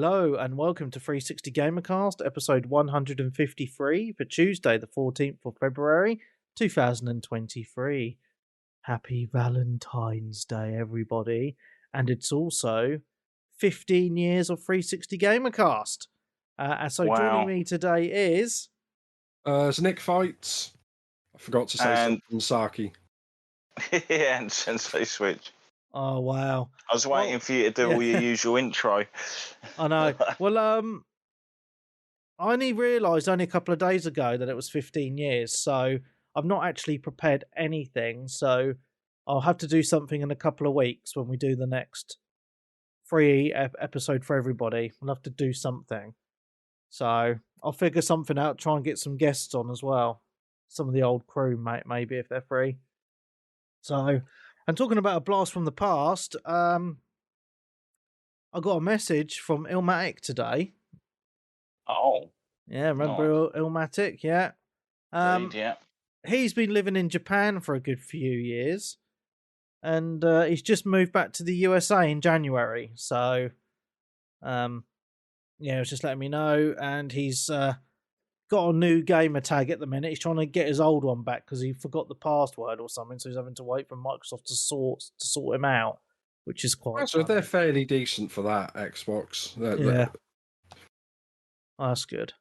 Hello and welcome to 360 Gamercast, episode 153 for Tuesday, the 14th of February, 2023. Happy Valentine's Day, everybody. And it's also 15 years of 360 Gamercast. So joining me today is... It's Nick Fights. I forgot to say something, Saki. Yeah, and Sensei Switch. Oh, wow. I was waiting for you to do all your usual intro. I know. Well, I only realised only a couple of days ago that it was 15 years, so I've not actually prepared anything, so I'll have to do something in a couple of weeks when we do the next free episode for everybody. We'll have to do something. So I'll figure something out, try and get some guests on as well. Some of the old crew, maybe, if they're free. So, and talking about a blast from the past, I got a message from Illmatic today. Oh. Yeah, remember Illmatic? Yeah. Indeed, yeah. He's been living in Japan for a good few years. And he's just moved back to the USA in January. So, yeah, he was just letting me know. And he's got a new gamer tag at the minute. He's trying to get his old one back because he forgot the password or something. So he's having to wait for Microsoft to sort him out, which is quite So they're fairly decent for that, Xbox. Yeah. Oh, that's good.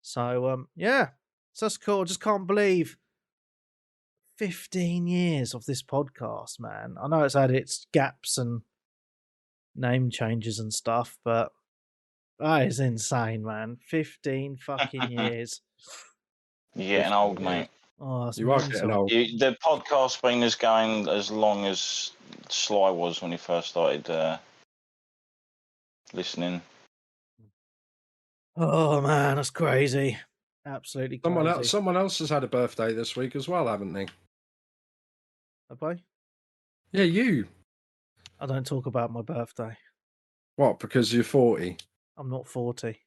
So, yeah. So that's cool. I just can't believe 15 years of this podcast, man. I know it's had its gaps and name changes and stuff, but that is insane, man. 15 fucking years. You're getting old, mate. Oh, that's you are getting old. The podcast's been going as long as Sly was when he first started listening. Oh, man, that's crazy. Absolutely crazy. Someone else has had a birthday this week as well, haven't they? Have I? Yeah, you. I don't talk about my birthday. What, because you're 40? I'm not 40.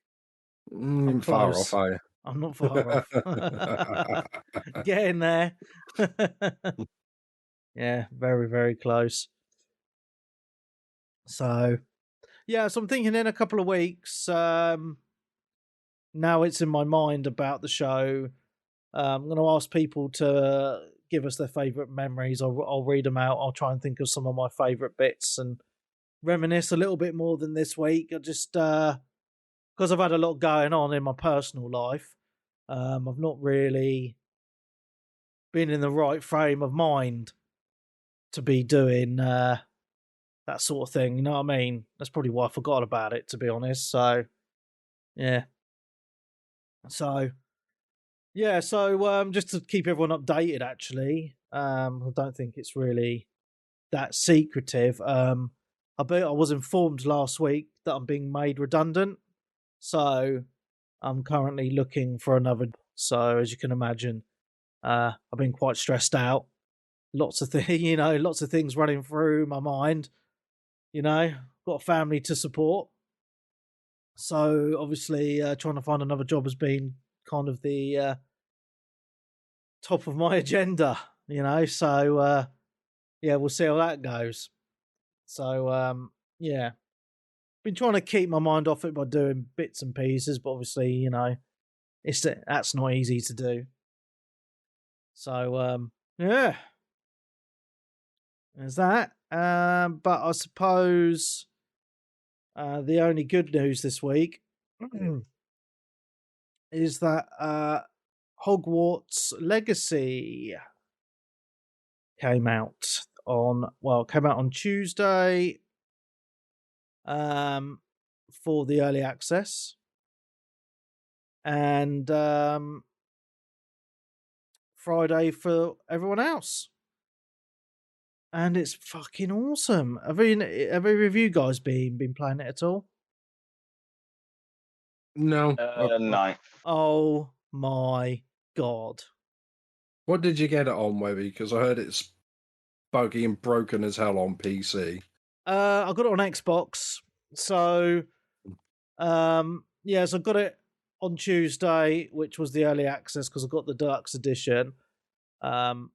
I'm far off, are you? I'm not far off. Get in there. Yeah, very, very close. So, yeah, so I'm thinking in a couple of weeks, now it's in my mind about the show. I'm going to ask people to give us their favourite memories. I'll read them out. I'll try and think of some of my favourite bits and reminisce a little bit more than this week. I just, because I've had a lot going on in my personal life, I've not really been in the right frame of mind to be doing that sort of thing. You know what I mean? That's probably why I forgot about it, to be honest. So, yeah. So, yeah. So, just to keep everyone updated, actually, I don't think it's really that secretive. I was informed last week that I'm being made redundant. So, I'm currently looking for another. So, as you can imagine, I've been quite stressed out. Lots of things running through my mind. Got a family to support. So, obviously, trying to find another job has been kind of the top of my agenda, So, yeah, we'll see how that goes. So, yeah. Been trying to keep my mind off it by doing bits and pieces, but obviously, that's not easy to do. So, yeah. There's that. But I suppose the only good news this week is that Hogwarts Legacy came out on Tuesday for the early access, and Friday for everyone else. And it's fucking awesome. Have any of you guys been playing it at all? No. No. Oh my god. What did you get it on, Webby? Because I heard it's buggy and broken as hell on PC. I got it on Xbox. So, so I got it on Tuesday, which was the early access because I got the deluxe edition. And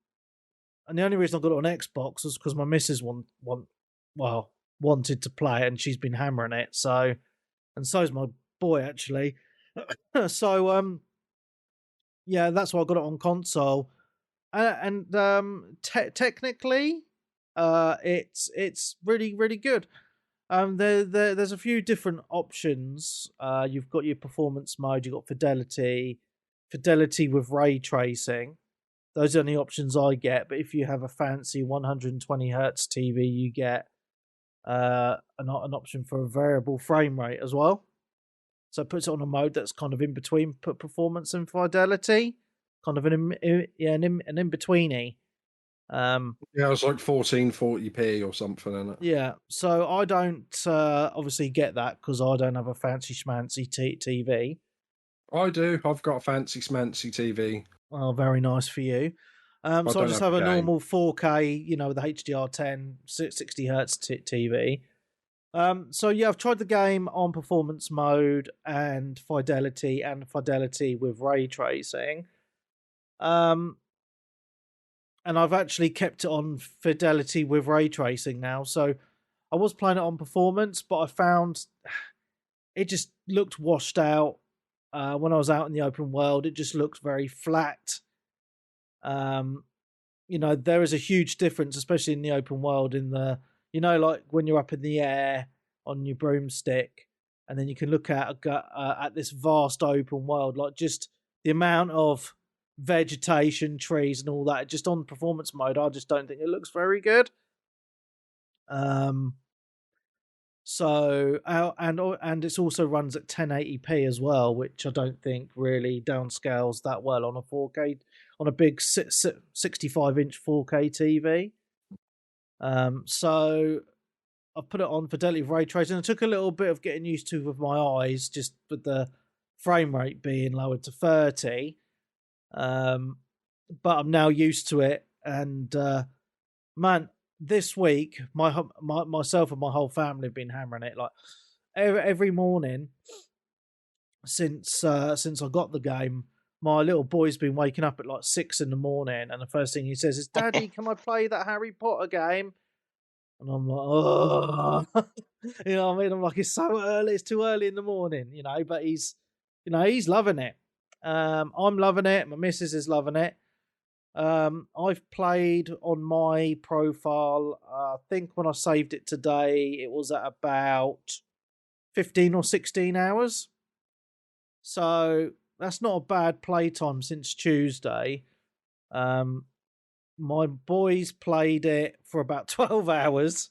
the only reason I got it on Xbox was because my missus wanted to play it and she's been hammering it. So and so's my boy actually. So yeah, that's why I got it on console. Technically, it's really really good. There's a few different options. You've got your performance mode, you've got fidelity with ray tracing. Those are the only options I get. But if you have a fancy 120 hertz TV, you get an option for a variable frame rate as well. So it puts it on a mode that's kind of in between performance and fidelity, kind of an in betweeny. Yeah, it was like 1440p or something, isn't it? Yeah, so I don't obviously get that because I don't have a fancy schmancy TV. I do. I've got a fancy schmancy TV. Oh, very nice for you. So I just have a normal 4K, with the HDR10 60 hertz TV. So yeah, I've tried the game on performance mode and fidelity with ray tracing. And I've actually kept it on fidelity with ray tracing now. So I was playing it on performance, but I found it just looked washed out. When I was out in the open world, it just looked very flat. There is a huge difference, especially in the open world, in the, like when you're up in the air on your broomstick, and then you can look at this vast open world, like just the amount of vegetation, trees, and all that. Just on performance mode, I just don't think it looks very good. So and it also runs at 1080p as well, which I don't think really downscales that well on a 4K, on a big 65-inch 4K TV. So I put it on fidelity of ray tracing. It took a little bit of getting used to with my eyes, just with the frame rate being lowered to 30. But I'm now used to it, and man, this week myself and my whole family have been hammering it like every morning since I got the game. My little boy's been waking up at like 6 a.m, and the first thing he says is, "Daddy, can I play that Harry Potter game?" And I'm like, "Oh," you know what I mean? I'm like, "It's so early, it's too early in the morning," but he's loving it. I'm loving it. My missus is loving it. I've played on my profile. I think when I saved it today, it was at about 15 or 16 hours. So that's not a bad playtime since Tuesday. My boys played it for about 12 hours,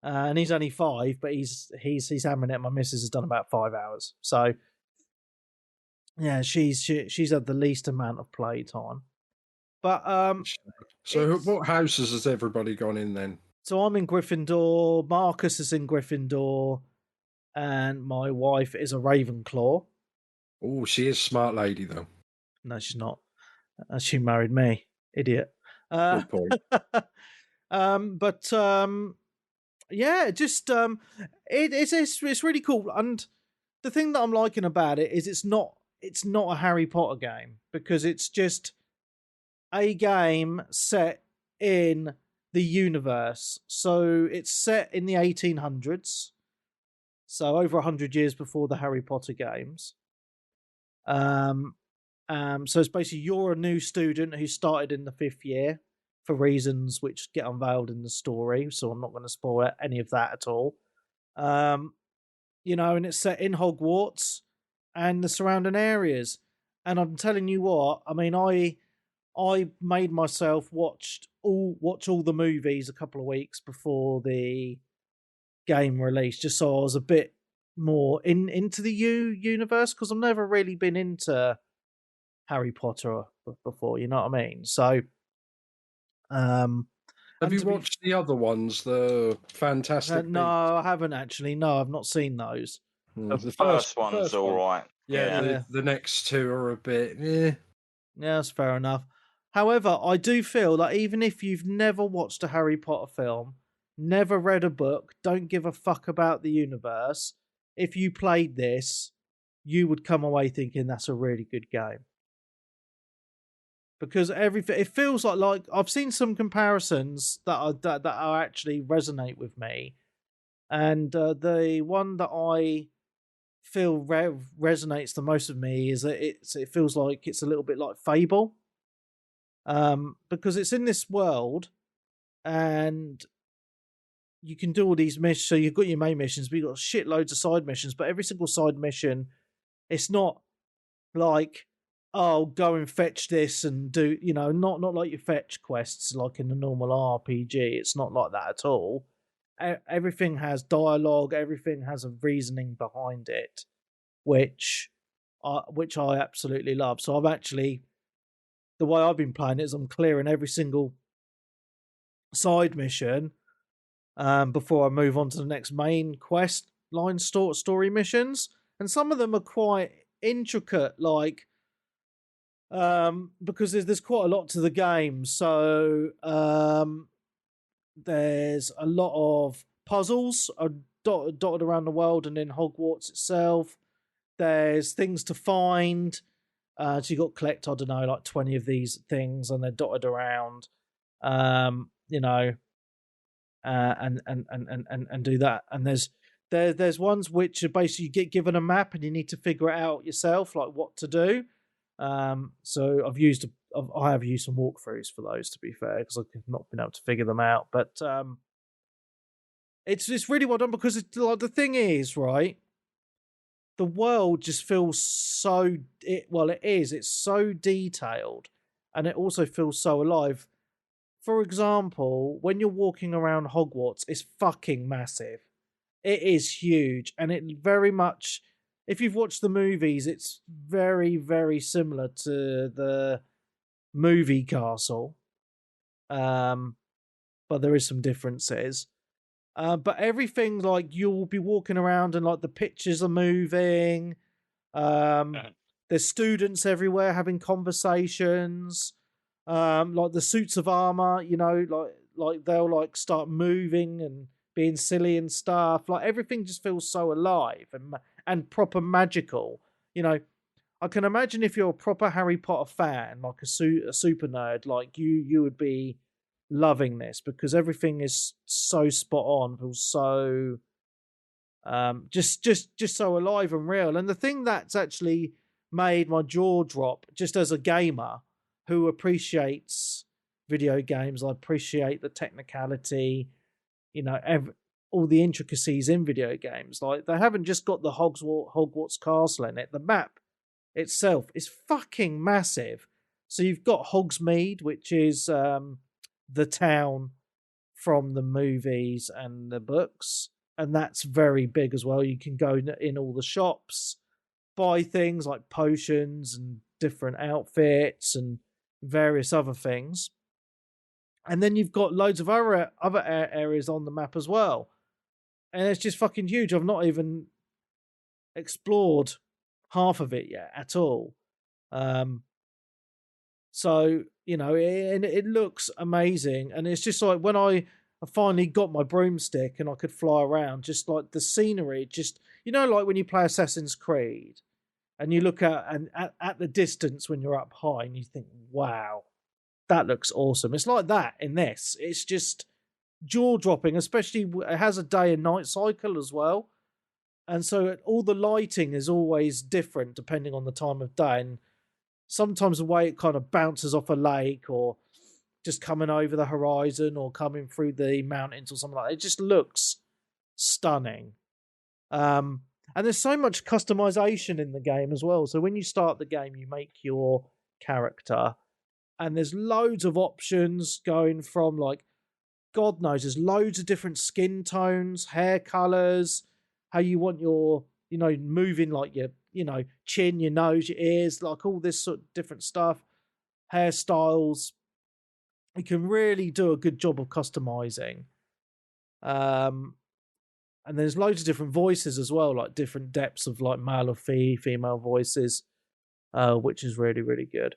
and he's only 5, but he's hammering it. My missus has done about 5 hours. So yeah, she's had the least amount of playtime. But so what houses has everybody gone in then? So I'm in Gryffindor, Marcus is in Gryffindor, and my wife is a Ravenclaw. Oh, she is a smart lady though. No, she's not. She married me, idiot. Good point. Yeah, just it's really cool. And the thing that I'm liking about it is it's not a Harry Potter game, because it's just a game set in the universe. So it's set in the 1800s, so over 100 years before the Harry Potter games. So it's basically you're a new student who started in the 5th year for reasons which get unveiled in the story, so I'm not going to spoil any of that at all. And it's set in Hogwarts and the surrounding areas. And I'm telling you what, I mean, I made myself watch all the movies a couple of weeks before the game release, just so I was a bit more into the universe, because I've never really been into Harry Potter before, you know what I mean? So have you watched the other ones, the Fantastic No, I haven't actually. No, I've not seen those. The first one's all right. Yeah. The next two are a bit yeah, that's fair enough. However, I do feel that even if you've never watched a Harry Potter film, never read a book, don't give a fuck about the universe, if you played this, you would come away thinking that's a really good game. Because it feels like I've seen some comparisons that are actually resonate with me, and the one that I feel resonates the most with me is that it feels like it's a little bit like Fable, because it's in this world and you can do all these missions. So you've got your main missions, but you've got shitloads of side missions. But every single side mission, it's not like, oh, go and fetch this and do, not like your fetch quests like in a normal RPG. It's not like that at all. Everything has dialogue. Everything has a reasoning behind it, which I absolutely love. So the way I've been playing it is I'm clearing every single side mission before I move on to the next main quest line story missions. And some of them are quite intricate, like because there's quite a lot to the game. So there's a lot of puzzles are dotted around the world and in Hogwarts itself. There's things to find. So you got to collect, I don't know, like 20 of these things, and they're dotted around. And do that. And there's ones which are basically you get given a map and you need to figure it out yourself, like what to do. So I have used some walkthroughs for those, to be fair, because I've not been able to figure them out. But it's really well done, because it's like, the thing is, right, the world just feels it's so detailed, and it also feels so alive. For example, when you're walking around Hogwarts, it's fucking massive. It is huge, and it very much, if you've watched the movies, it's very, very similar to the movie castle. But there is some differences. But everything, like, you'll be walking around and like the pictures are moving. There's students everywhere having conversations. Like the suits of armor, like they'll like start moving and being silly and stuff. Like everything just feels so alive and proper magical. I can imagine if you're a proper Harry Potter fan, like a super nerd, like you would be loving this, because everything is so spot on, feels so just so alive and real. And the thing that's actually made my jaw drop, just as a gamer who appreciates video games, I appreciate the technicality, all the intricacies in video games. Like, they haven't just got the Hogwarts castle in it. The map itself is fucking massive. So you've got Hogsmeade, which is the town from the movies and the books, and that's very big as well. You can go in all the shops, buy things like potions and different outfits and various other things. And then you've got loads of other areas on the map as well. And it's just fucking huge. I've not even explored half of it yet at all. So, it looks amazing. And it's just like, when I finally got my broomstick and I could fly around, just like the scenery, just, like when you play Assassin's Creed and you look at the distance when you're up high and you think, wow, that looks awesome. It's like that in this. It's just jaw-dropping, especially it has a day and night cycle as well. And so all the lighting is always different depending on the time of day. And sometimes the way it kind of bounces off a lake, or just coming over the horizon, or coming through the mountains or something like that. It just looks stunning. And there's so much customization in the game as well. So when you start the game, you make your character, and there's loads of options, going from, like, God knows, there's loads of different skin tones, hair colors, how you want your, moving, like your, chin, your nose, your ears, like all this sort of different stuff, hairstyles. You can really do a good job of customizing. And there's loads of different voices as well, like different depths of like male or female voices, which is really, really good.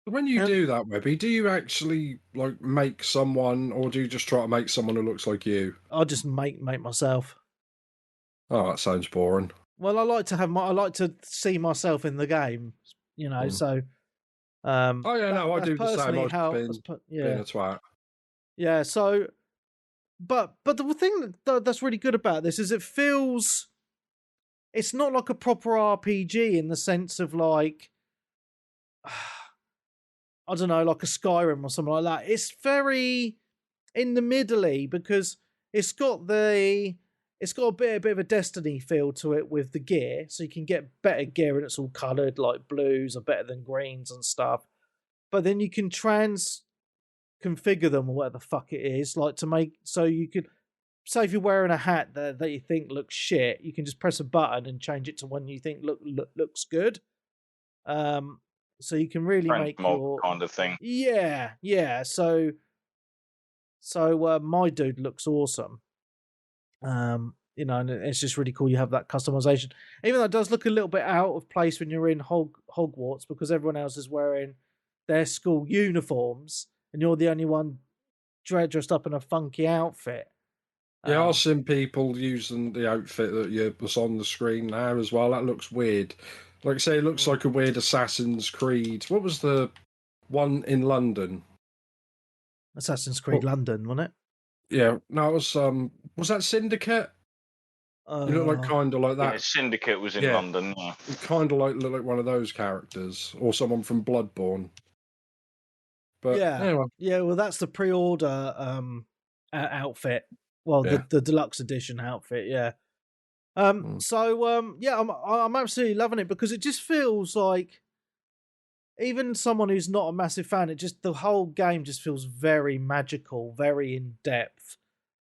When you do that, Webby, do you actually like make someone, or do you just try to make someone who looks like you? I'll just make myself. Oh, that sounds boring. Well, I like to see myself in the game, so. Oh yeah, no, I do the same. Personally, Being a twat. Yeah, so, but the thing that's really good about this is it feels it's not like a proper RPG in the sense of like, I don't know, like a Skyrim or something like that. It's very in the middle-y because it's got a bit of a Destiny feel to it with the gear, so you can get better gear and it's all coloured, like blues are better than greens and stuff. But then you can configure them or whatever the fuck it is, like to make so you could say if you're wearing a hat that you think looks shit, you can just press a button and change it to one you think looks good. So you can really Friend make mod your kind of thing. yeah. So my dude looks awesome. You know, and it's just really cool. You have that customization, even though it does look a little bit out of place when you're in Hogwarts because everyone else is wearing their school uniforms and you're the only one dressed up in a funky outfit. Yeah, I've seen people using the outfit was on the screen now as well. That looks weird. Like I say, it looks like a weird Assassin's Creed. What was the one in London? Assassin's Creed London, wasn't it? Yeah, no, it was that Syndicate? You look like kind of like that. Yeah, Syndicate was in London. Yeah. Kind of look like one of those characters, or someone from Bloodborne. But anyway. Yeah. Well, that's the pre-order outfit. Well, the deluxe edition outfit. Yeah. So yeah, I'm absolutely loving it because it just feels like even someone who's not a massive fan, the whole game just feels very magical, very in depth.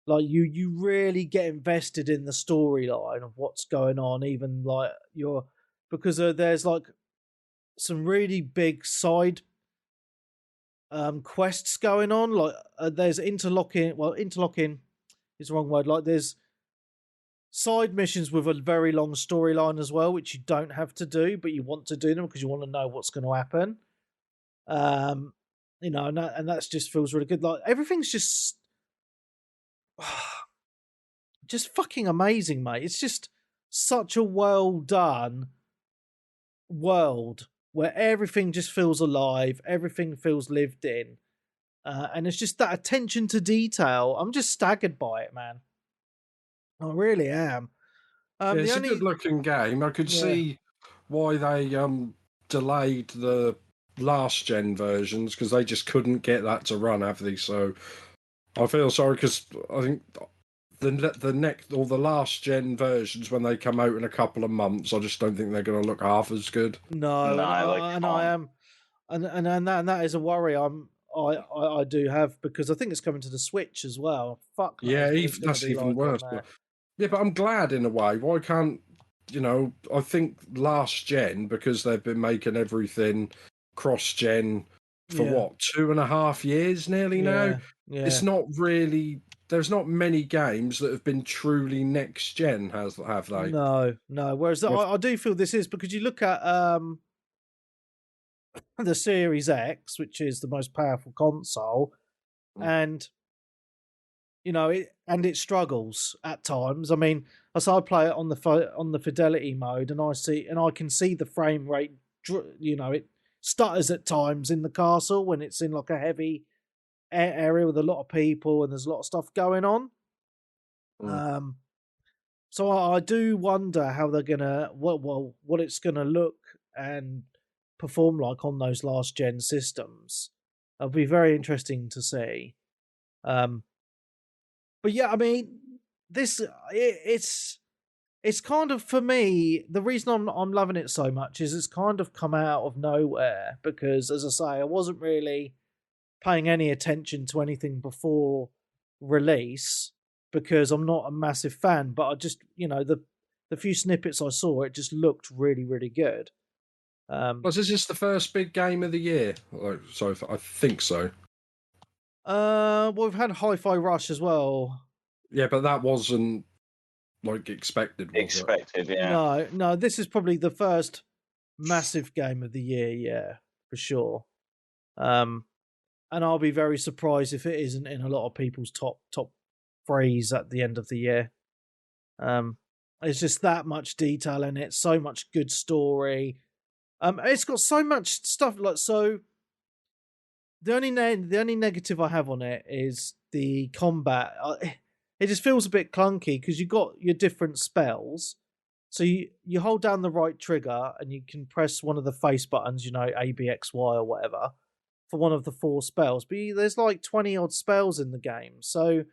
Like you really get invested in the storyline of what's going on, even like because there's like some really big side quests going on. Like there's interlocking is the wrong word. Like there's side missions with a very long storyline as well, which you don't have to do, but you want to do them because you want to know what's going to happen. You know, and that's just feels really good. Like everything's just fucking amazing, mate. It's just such a well done world where everything just feels alive, everything feels lived in, and it's just that attention to detail. I'm just staggered by it, man. I really am. It's a good looking game. I could see why they delayed the last gen versions because they just couldn't get that to run, have they? So I feel sorry because I think the next or the last gen versions when they come out in a couple of months, I just don't think they're going to look half as good. No, and I am, and that is a worry. I do have because I think it's coming to the Switch as well. Fuck, that's even worse. But I'm glad in a way. Why can't I think last gen because they've been making everything cross gen for what 2.5 years nearly now. Yeah. It's not really. There's not many games that have been truly next gen, have they? No. Whereas I do feel this is because you look at the Series X, which is the most powerful console, and it struggles at times. I mean, as I play it on the fidelity mode, and I can see the frame rate. It stutters at times in the castle when it's in like a heavy area with a lot of people and there's a lot of stuff going on. So I do wonder how they're gonna what it's gonna look and perform like on those last gen systems. It'll be very interesting to see. But yeah, I mean, it's kind of for me the reason I'm loving it so much is it's kind of come out of nowhere because, as I say, I wasn't really paying any attention to anything before release because I'm not a massive fan. But I just the few snippets I saw, it just looked really really good. Was this the first big game of the year? So I think so. Well, we've had Hi-Fi Rush as well. Yeah, but that wasn't like expected, was it? Yeah. No, this is probably the first massive game of the year, yeah, for sure. And I'll be very surprised if it isn't in a lot of people's top threes at the end of the year. It's just that much detail in it, so much good story. It's got so much stuff so. The only negative I have on it is the combat. It just feels a bit clunky because you got your different spells. So you hold down the right trigger and you can press one of the face buttons, A, B, X, Y, or whatever, for one of the 4 spells. But there's like 20 odd spells in the game. So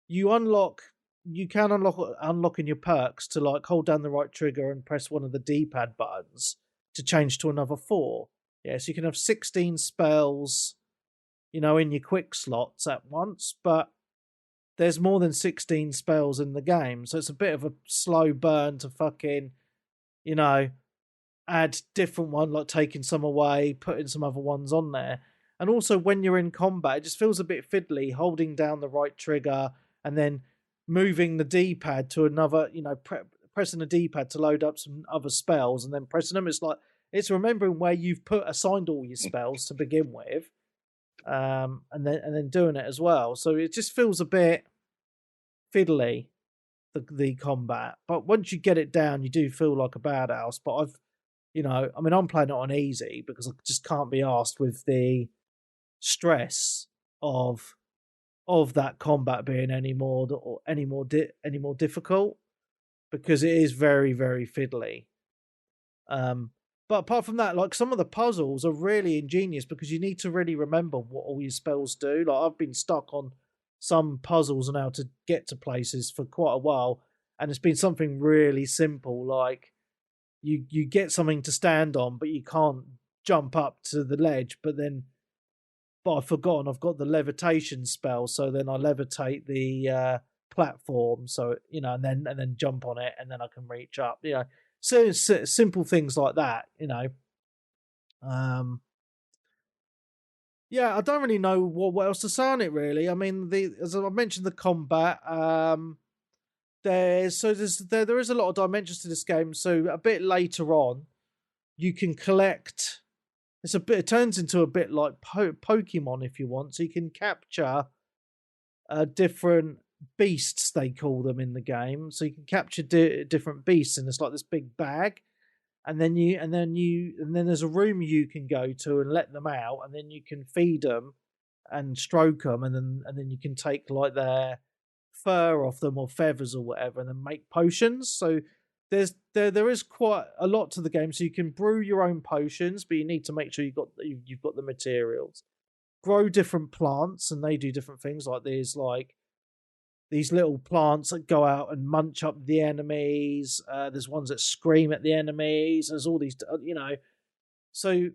you can unlock in your perks to like hold down the right trigger and press one of the D-pad buttons to change to another 4. Yeah, so you can have 16 spells, in your quick slots at once, but there's more than 16 spells in the game, so it's a bit of a slow burn to fucking, add different one, like taking some away, putting some other ones on there. And also when you're in combat, it just feels a bit fiddly, holding down the right trigger and then moving the D-pad to another, pressing the D-pad to load up some other spells and then pressing them. It's like, it's remembering where you've assigned all your spells to begin with. And then doing it as well. So it just feels a bit fiddly, the combat. But once you get it down, you do feel like a badass. But I'm playing it on easy because I just can't be asked with the stress of that combat being any more difficult, because it is very, very fiddly. But apart from that, like, some of the puzzles are really ingenious because you need to really remember what all your spells do. Like, I've been stuck on some puzzles and how to get to places for quite a while, and it's been something really simple, like you get something to stand on, but you can't jump up to the ledge. But I've forgotten I've got the levitation spell, so then I levitate the platform, so and then jump on it, and then I can reach up. So simple things like that, Yeah, I don't really know what else to say on it, really. I mean, as I mentioned, the combat. There is a lot of dimensions to this game. So a bit later on, you can collect. It turns into a bit like Pokemon, if you want. So you can capture different beasts, they call them in the game. So you can capture different beasts, and it's like this big bag. And then there's a room you can go to and let them out, and then you can feed them and stroke them, and then you can take like their fur off them or feathers or whatever, and then make potions. So there is quite a lot to the game. So you can brew your own potions, but you need to make sure you've got the materials. Grow different plants, and they do different things. Like there's like these little plants that go out and munch up the enemies. There's ones that scream at the enemies. There's all these, So you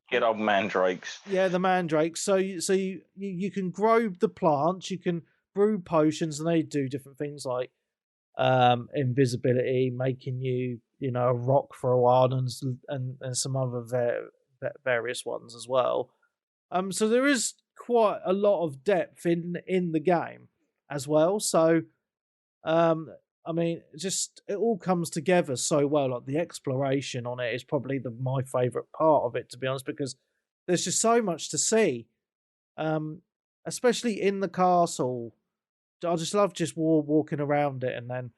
get old mandrakes. Yeah, the mandrakes. So you can grow the plants. You can brew potions, and they do different things like invisibility, making you a rock for a while, and some other various ones as well. So there is quite a lot of depth in the game as well. So, I mean, it all comes together so well. Like the exploration on it is probably my favorite part of it, to be honest, because there's just so much to see. Especially in the castle, I just love just walking around it, and then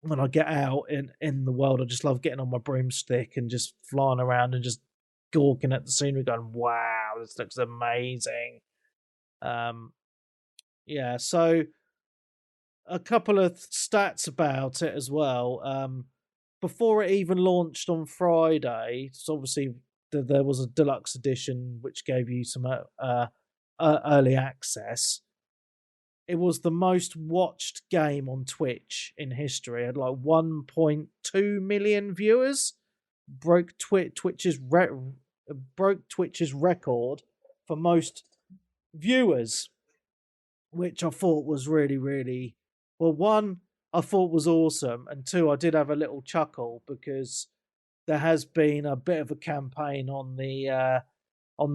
when I get out in the world, I just love getting on my broomstick and just flying around and just gawking at the scenery, going, "Wow, this looks amazing." Yeah, so a couple of stats about it as well. Before it even launched on Friday, so obviously there was a deluxe edition which gave you some early access. It was the most watched game on Twitch in history. It had like 1.2 million viewers. Broke Twitch's record for most viewers, which I thought was really, really well. One, I thought was awesome, and two, I did have a little chuckle because there has been a bit of a campaign on the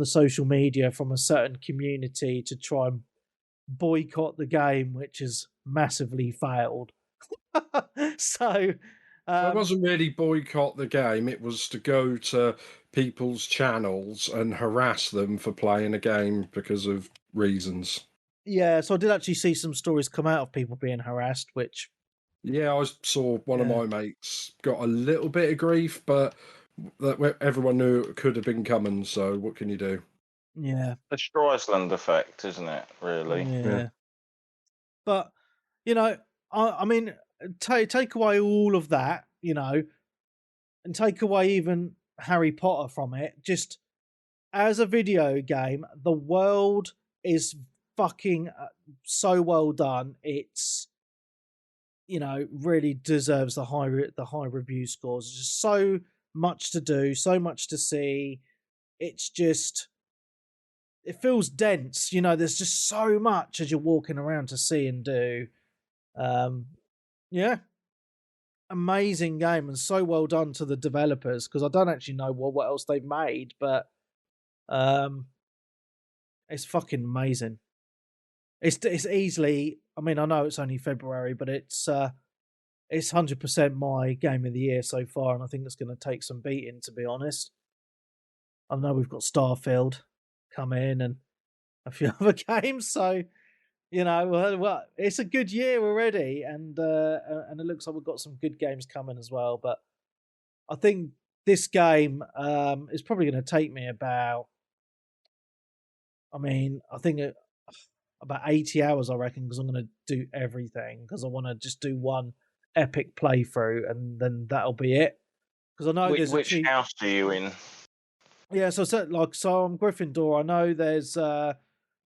social media from a certain community to try and boycott the game, which has massively failed. So it wasn't really boycott the game, it was to go to people's channels and harass them for playing a game because of reasons. Yeah, so I did actually see some stories come out of people being harassed, which... Yeah, I saw one of my mates got a little bit of grief, but everyone knew it could have been coming, so what can you do? Yeah. The Streisand effect, isn't it, really? Yeah. But, I mean, take away all of that, you know, and take away even Harry Potter from it. Just as a video game, the world is fucking so well done. It's, you know, really deserves the high review scores. There's just so much to do, so much to see. It's just, it feels dense. You know, there's just so much as you're walking around to see and do. Yeah, amazing game and so well done to the developers, because I don't actually know what else they've made, but it's fucking amazing. It's easily. I mean, I know it's only February, but it's 100% my game of the year so far, and I think it's going to take some beating, to be honest. I know we've got Starfield come in and a few other games, so you know, well, it's a good year already, and it looks like we've got some good games coming as well. But I think this game is probably going to take me about. I mean, I think about 80 hours, I reckon, because I'm going to do everything, because I want to just do one epic playthrough, and then that'll be it. Because I know there's which house are you in? Yeah, so I'm Gryffindor. I know there's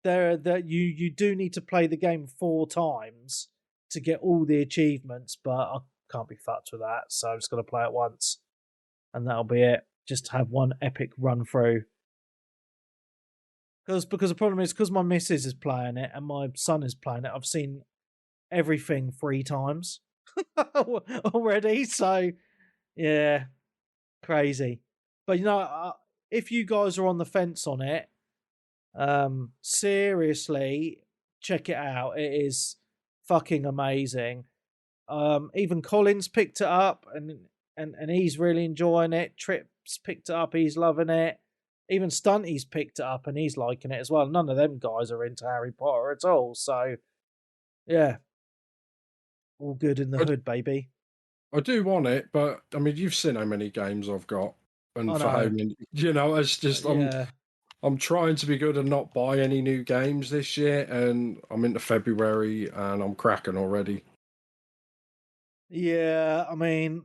that you do need to play the game 4 times to get all the achievements, but I can't be fucked with that, so I'm just gonna play it once, and that'll be it. Just to have one epic run through. Because the problem is, because my missus is playing it and my son is playing it, I've seen everything 3 times already. So yeah, crazy. But you know, if you guys are on the fence on it, seriously, check it out. It is fucking amazing. Even Colin's picked it up and he's really enjoying it. Trips picked it up, he's loving it. Even Stunty's picked it up and he's liking it as well. None of them guys are into Harry Potter at all. So, yeah. All good in the hood, baby. I do want it, but I mean, you've seen how many games I've got, and for how many, you know, it's just I'm trying to be good and not buy any new games this year, and I'm into February and I'm cracking already. Yeah, I mean,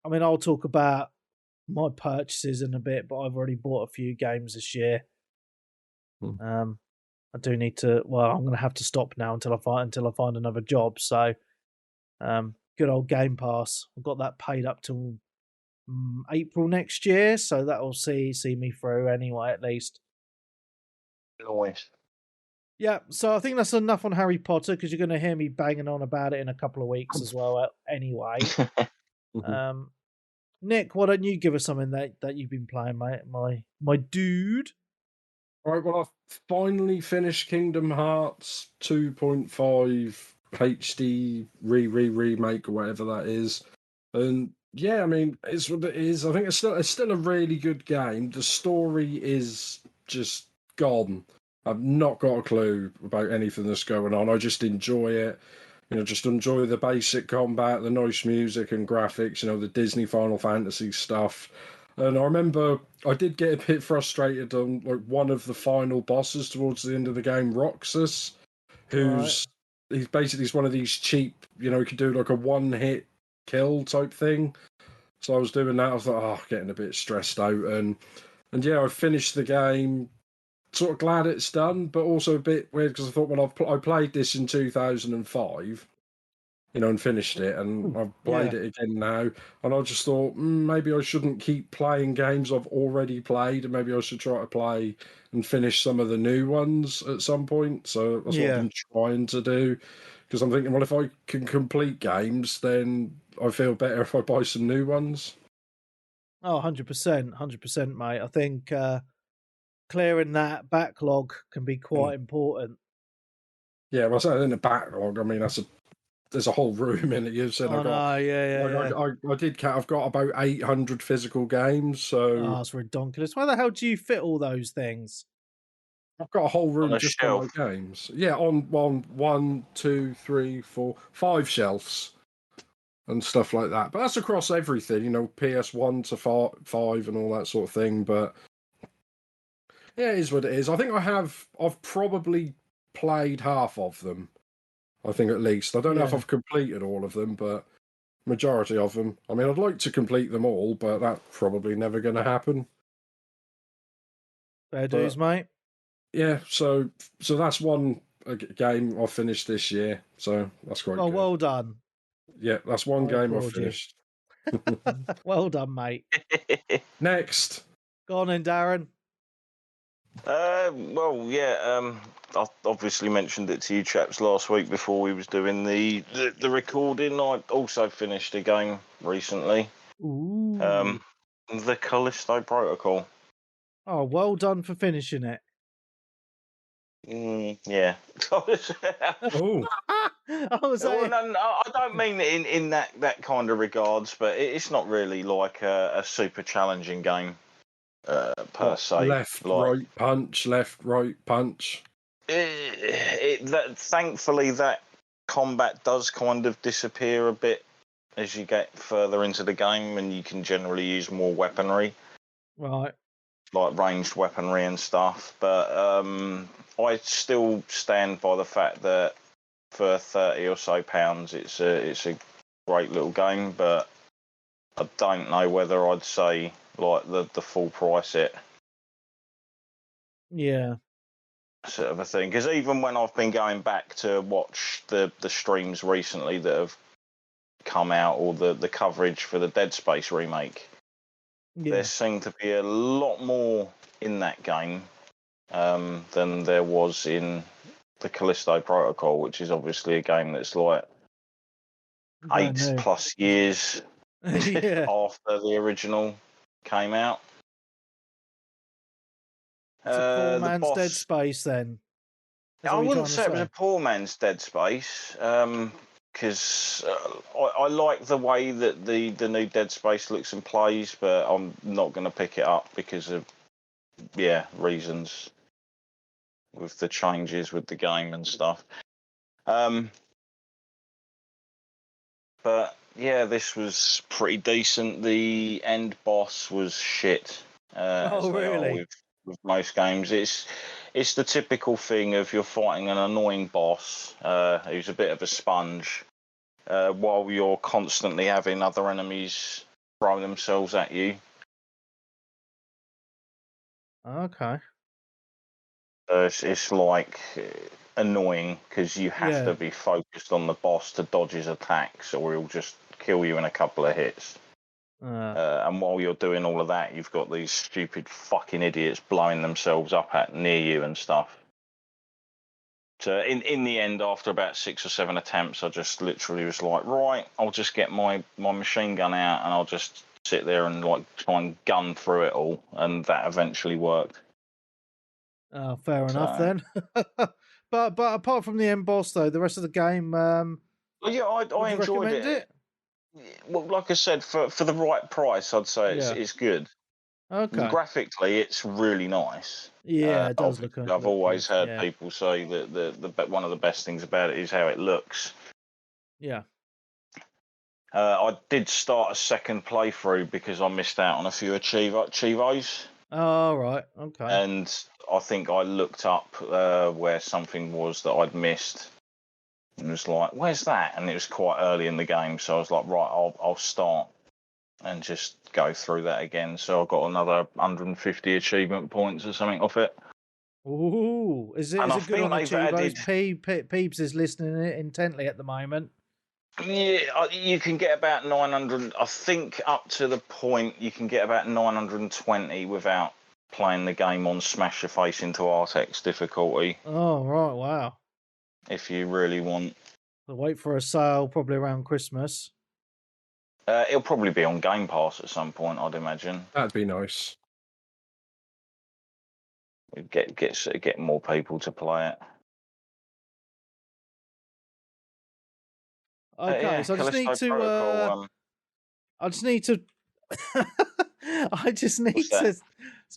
I'll talk about my purchases in a bit, but I've already bought a few games this year. I do need to. Well, I'm going to have to stop now until I find another job. So, good old Game Pass. I've got that paid up till April next year, so that'll see me through anyway, at least. Nice. Yeah, so I think that's enough on Harry Potter, because you're going to hear me banging on about it in a couple of weeks as well. Anyway, Nick, why don't you give us something that you've been playing, mate? My dude. All right, well, I've finally finished Kingdom Hearts 2.5 HD remake or whatever that is, and yeah, I mean, it's what it is. I think it's still a really good game. The story is just gone. I've not got a clue about anything that's going on. I just enjoy it. You know, just enjoy the basic combat, the nice music and graphics, you know, the Disney Final Fantasy stuff. And I remember I did get a bit frustrated on like one of the final bosses towards the end of the game, Roxas, he's basically one of these cheap, you know, he could do like a one-hit kill type thing. So I was doing that. I was like, oh, getting a bit stressed out, and yeah, I finished the game. Sort of glad it's done, but also a bit weird because I thought, well, I played this in 2005, you know, and finished it, and I've played it again now, and I just thought maybe I shouldn't keep playing games I've already played, and maybe I should try to play and finish some of the new ones at some point. So that's what I've been trying to do, because I'm thinking, well, if I can complete games, then I feel better if I buy some new ones. Oh, 100%, mate. I think clearing that backlog can be quite important. Yeah, well, so in the backlog, I mean, there's a whole room in it. You said I did count. I've got about 800 physical games. So that's ridiculous. Why the hell do you fit all those things? I've got a whole room just for my games. Yeah, on 1, 2, 3, 4, 5 shelves and stuff like that. But that's across everything, you know, PS1 to 5 and all that sort of thing. But yeah, it is what it is. I think I've probably played half of them. I think at least. I don't know if Yeah. I've completed all of them, but majority of them. I mean, I'd like to complete them all, but that's probably never going to happen. Fair dues, mate. Yeah, so that's one game I finished this year, so that's quite good. Well done. Yeah, that's one game I applaud you. finished. Well done, mate. Next. Go on then, Darren. I obviously mentioned it to you chaps last week before we was doing the recording. I also finished a game recently. Ooh. The Callisto Protocol. Oh, well done for finishing it. Yeah. Oh. I was saying... I don't mean it in that kind of regards, but it's not really like a super challenging game per se. Left, right punch. Thankfully, that combat does kind of disappear a bit as you get further into the game, and you can generally use more weaponry. Right. Like ranged weaponry and stuff. But I still stand by the fact that for £30 or so, it's a great little game, but I don't know whether I'd say like the full price it. Yeah. Sort of a thing. Because even when I've been going back to watch the streams recently that have come out, or the coverage for the Dead Space remake, there seemed to be a lot more in that game than there was in the Callisto Protocol, which is obviously a game that's like 8+ years after the original came out. It's a poor man's Dead Space, then. I wouldn't say it was a poor man's Dead Space, because I like the way that the new Dead Space looks and plays, but I'm not going to pick it up because of reasons with the changes with the game and stuff. But yeah, this was pretty decent. The end boss was shit. As they are with most games. It's the typical thing of you're fighting an annoying boss who's a bit of a sponge, while you're constantly having other enemies throw themselves at you. Okay. It's like annoying because you have to be focused on the boss to dodge his attacks, or he'll just kill you in a couple of hits. And while you're doing all of that, you've got these stupid fucking idiots blowing themselves up near you and stuff. So in the end, after about 6 or 7 attempts, I just literally was like, right, I'll just get my machine gun out and I'll just sit there and like try and gun through it all, and that eventually worked. Fair enough then. But apart from the end boss, though, the rest of the game, I enjoyed it. Well, like I said, for the right price, I'd say it's good. Okay. Graphically, it's really nice. Yeah, it does look. I've always heard people say that the one of the best things about it is how it looks. Yeah. I did start a second playthrough because I missed out on a few achievos. Oh, right. Okay. And I think I looked up where something was that I'd missed. And was like, where's that? And it was quite early in the game, so I was like, right, I'll start and just go through that again. So I got another 150 achievement points or something off it. Ooh, is it good on Achievos? Peeps is listening intently at the moment. Yeah, you can get about 900. I think up to the point you can get about 920 without playing the game on Smash Your Face into Artex difficulty. Oh, right, wow. If you really want. I'll wait for a sale probably around Christmas. It'll probably be on Game Pass at some point, I'd imagine. That'd be nice. We'd get more people to play it. Okay, so I just need to. I just need to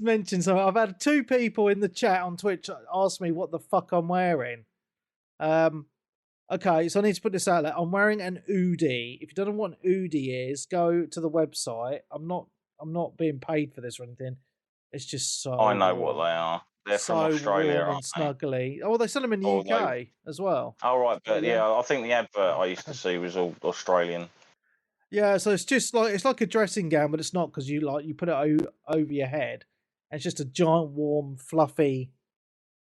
mention something. I've had 2 people in the chat on Twitch ask me what the fuck I'm wearing. Okay, so I need to put this out there. I'm wearing an Oodie. If you don't know what an Oodie is, go to the website. I'm not being paid for this or anything. It's just so. I know what they are. They're from Australia, warm and snuggly. Oh, they sell them in the UK as well. Oh, right. But yeah, I think the advert I used to see was all Australian. Yeah, so it's like a dressing gown, but it's not, because you put it over your head. And it's just a giant, warm, fluffy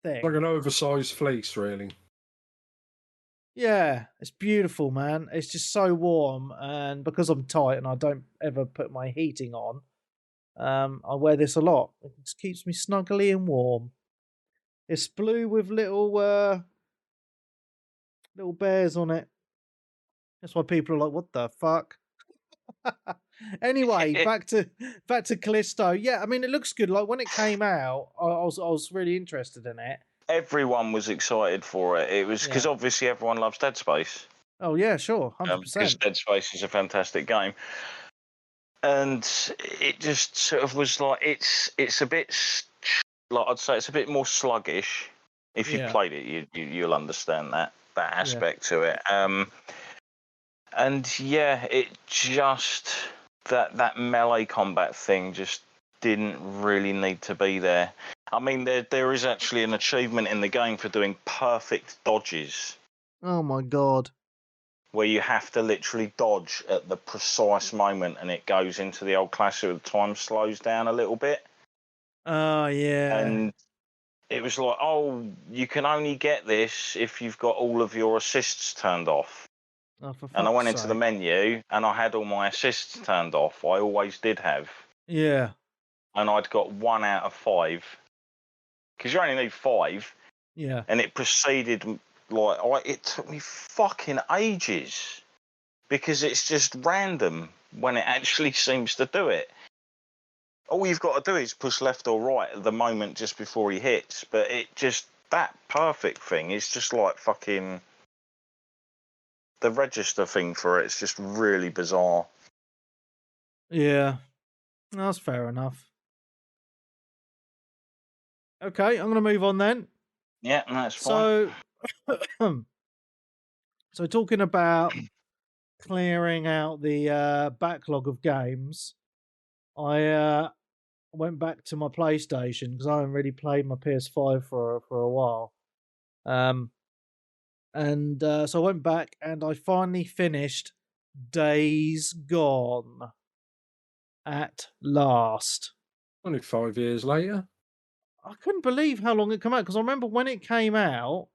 thing. Like an oversized fleece, really. Yeah, it's beautiful, man. It's just so warm, and because I'm tight and I don't ever put my heating on, I wear this a lot. It just keeps me snuggly and warm. It's blue with little bears on it. That's why people are like, "What the fuck?" Anyway, back to Callisto. Yeah, I mean, it looks good. Like, when it came out, I was really interested in it. Everyone was excited for it. It was because obviously everyone loves Dead Space. Oh yeah, sure, 100%. Because Dead Space is a fantastic game, and it just sort of was like it's a bit, like, I'd say it's a bit more sluggish. If you played it, you'll understand that aspect to it. And yeah, it just that melee combat thing just didn't really need to be there. I mean, there is actually an achievement in the game for doing perfect dodges. Oh my god. Where you have to literally dodge at the precise moment, and it goes into the old classic where the time slows down a little bit. Oh yeah. And it was like, oh, you can only get this if you've got all of your assists turned off. Oh, and I went into the menu and I had all my assists turned off. I always did have. Yeah. And I'd got 1 out of 5. Because you only need 5. Yeah. And it proceeded, it took me fucking ages. Because it's just random when it actually seems to do it. All you've got to do is push left or right at the moment just before he hits. But it just, that perfect thing is just like fucking... The register thing for it's just really bizarre. Yeah, that's fair enough. Okay, I'm going to move on then. Yeah, that's fine. So talking about clearing out the backlog of games, I went back to my PlayStation because I haven't really played my PS5 for a while. So I went back and I finally finished Days Gone at last. Only 5 years later. I couldn't believe how long it came out, because I remember when it came out,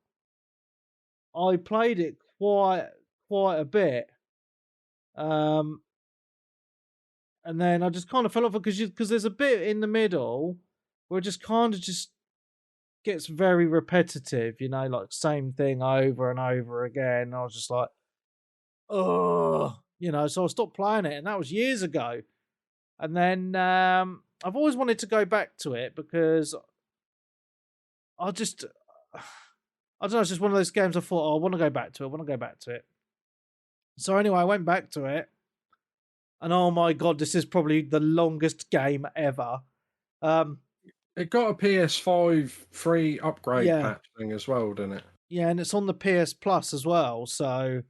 I played it quite a bit. And then I just kind of fell off because there's a bit in the middle where it just kind of just gets very repetitive, like same thing over and over again. And I was just like, oh, so I stopped playing it, and that was years ago. And then I've always wanted to go back to it because I don't know, it's just one of those games I thought, oh, I want to go back to it. So anyway, I went back to it, and oh my god, this is probably the longest game ever. It got a PS5 free upgrade patch thing as well, didn't it? Yeah, and it's on the PS Plus as well, so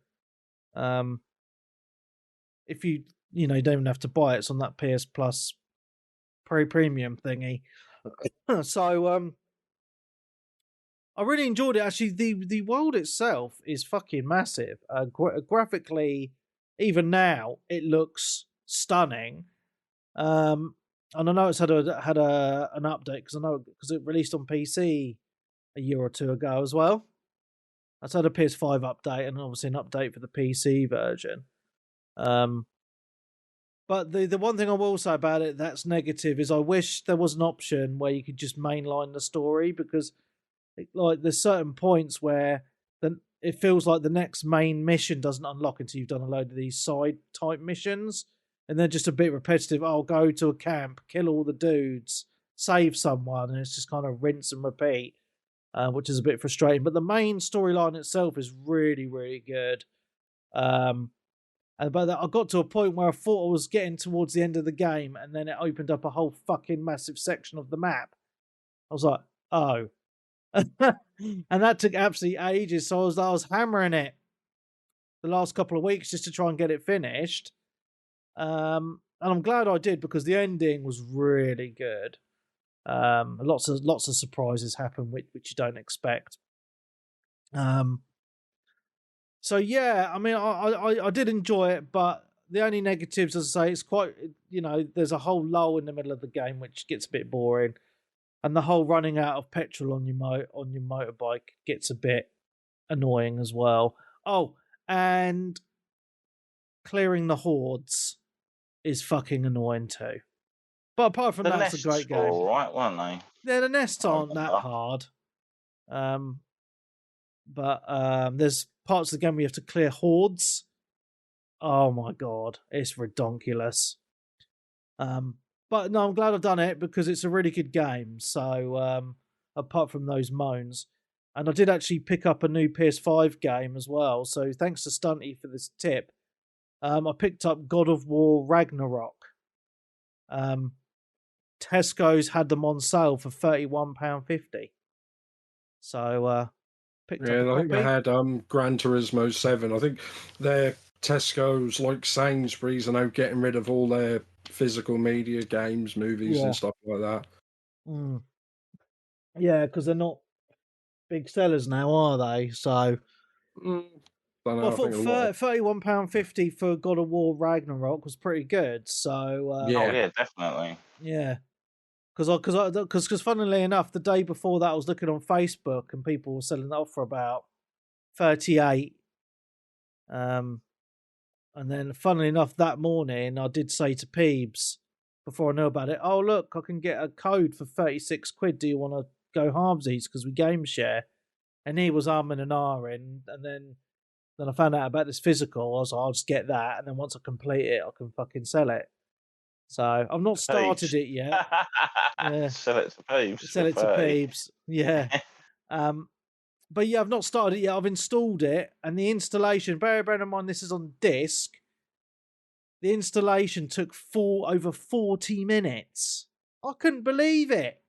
if you don't even have to buy it, it's on that PS Plus premium thingy. So I really enjoyed it. Actually, the world itself is fucking massive. Graphically, even now, it looks stunning. And I know it's had an update because it released on PC a year or two ago as well. It's had a PS5 update and obviously an update for the PC version. But the one thing I will say about it that's negative is I wish there was an option where you could just mainline the story, because like there's certain points where it feels like the next main mission doesn't unlock until you've done a load of these side type missions, and they're just a bit repetitive. I'll go to a camp, kill all the dudes, save someone, and it's just kind of rinse and repeat, which is a bit frustrating. But the main storyline itself is really, really good. But I got to a point where I thought I was getting towards the end of the game, and then it opened up a whole fucking massive section of the map. I was like, oh. And that took absolutely ages, so I was hammering it the last couple of weeks just to try and get it finished. And I'm glad I did, because the ending was really good. Lots of surprises happen which you don't expect. So yeah, I mean, I did enjoy it, but the only negatives, as I say, it's quite, there's a whole lull in the middle of the game which gets a bit boring, and the whole running out of petrol on your motorbike gets a bit annoying as well. Oh, and clearing the hordes is fucking annoying too. But apart from that, it's a great game. All right, weren't they? Yeah, the nests aren't that hard. But there's parts of the game where you have to clear hordes. Oh my god, it's redonkulous. But no, I'm glad I've done it because it's a really good game. So apart from those moans, and I did actually pick up a new PS5 game as well. So thanks to Stunty for this tip. I picked up God of War Ragnarok. Tesco's had them on sale for £31.50. So picked up a copy. I think they had Gran Turismo 7. I think their Tesco's, like Sainsbury's, are now getting rid of all their physical media, games, movies, and stuff like that. Yeah, because they're not big sellers now, are they? So I thought £31.50 for God of War Ragnarok was pretty good. So yeah, definitely. Yeah, because funnily enough, the day before that, I was looking on Facebook and people were selling that off for about 38. And then, funnily enough, that morning I did say to Peebs before I knew about it, "Oh look, I can get a code for £36. Do you want to go halvesies because we game share?" And he was arming and ahhing, and then I found out about this physical. I was like, "I'll just get that, and then once I complete it, I can fucking sell it." So I've not started it yet. Yeah. Sell it to Peebs. Sell it to Peebs. Yeah. But yeah, I've not started it yet. I've installed it, and the installation, bear in mind this is on disc. The installation took over 40 minutes. I couldn't believe it.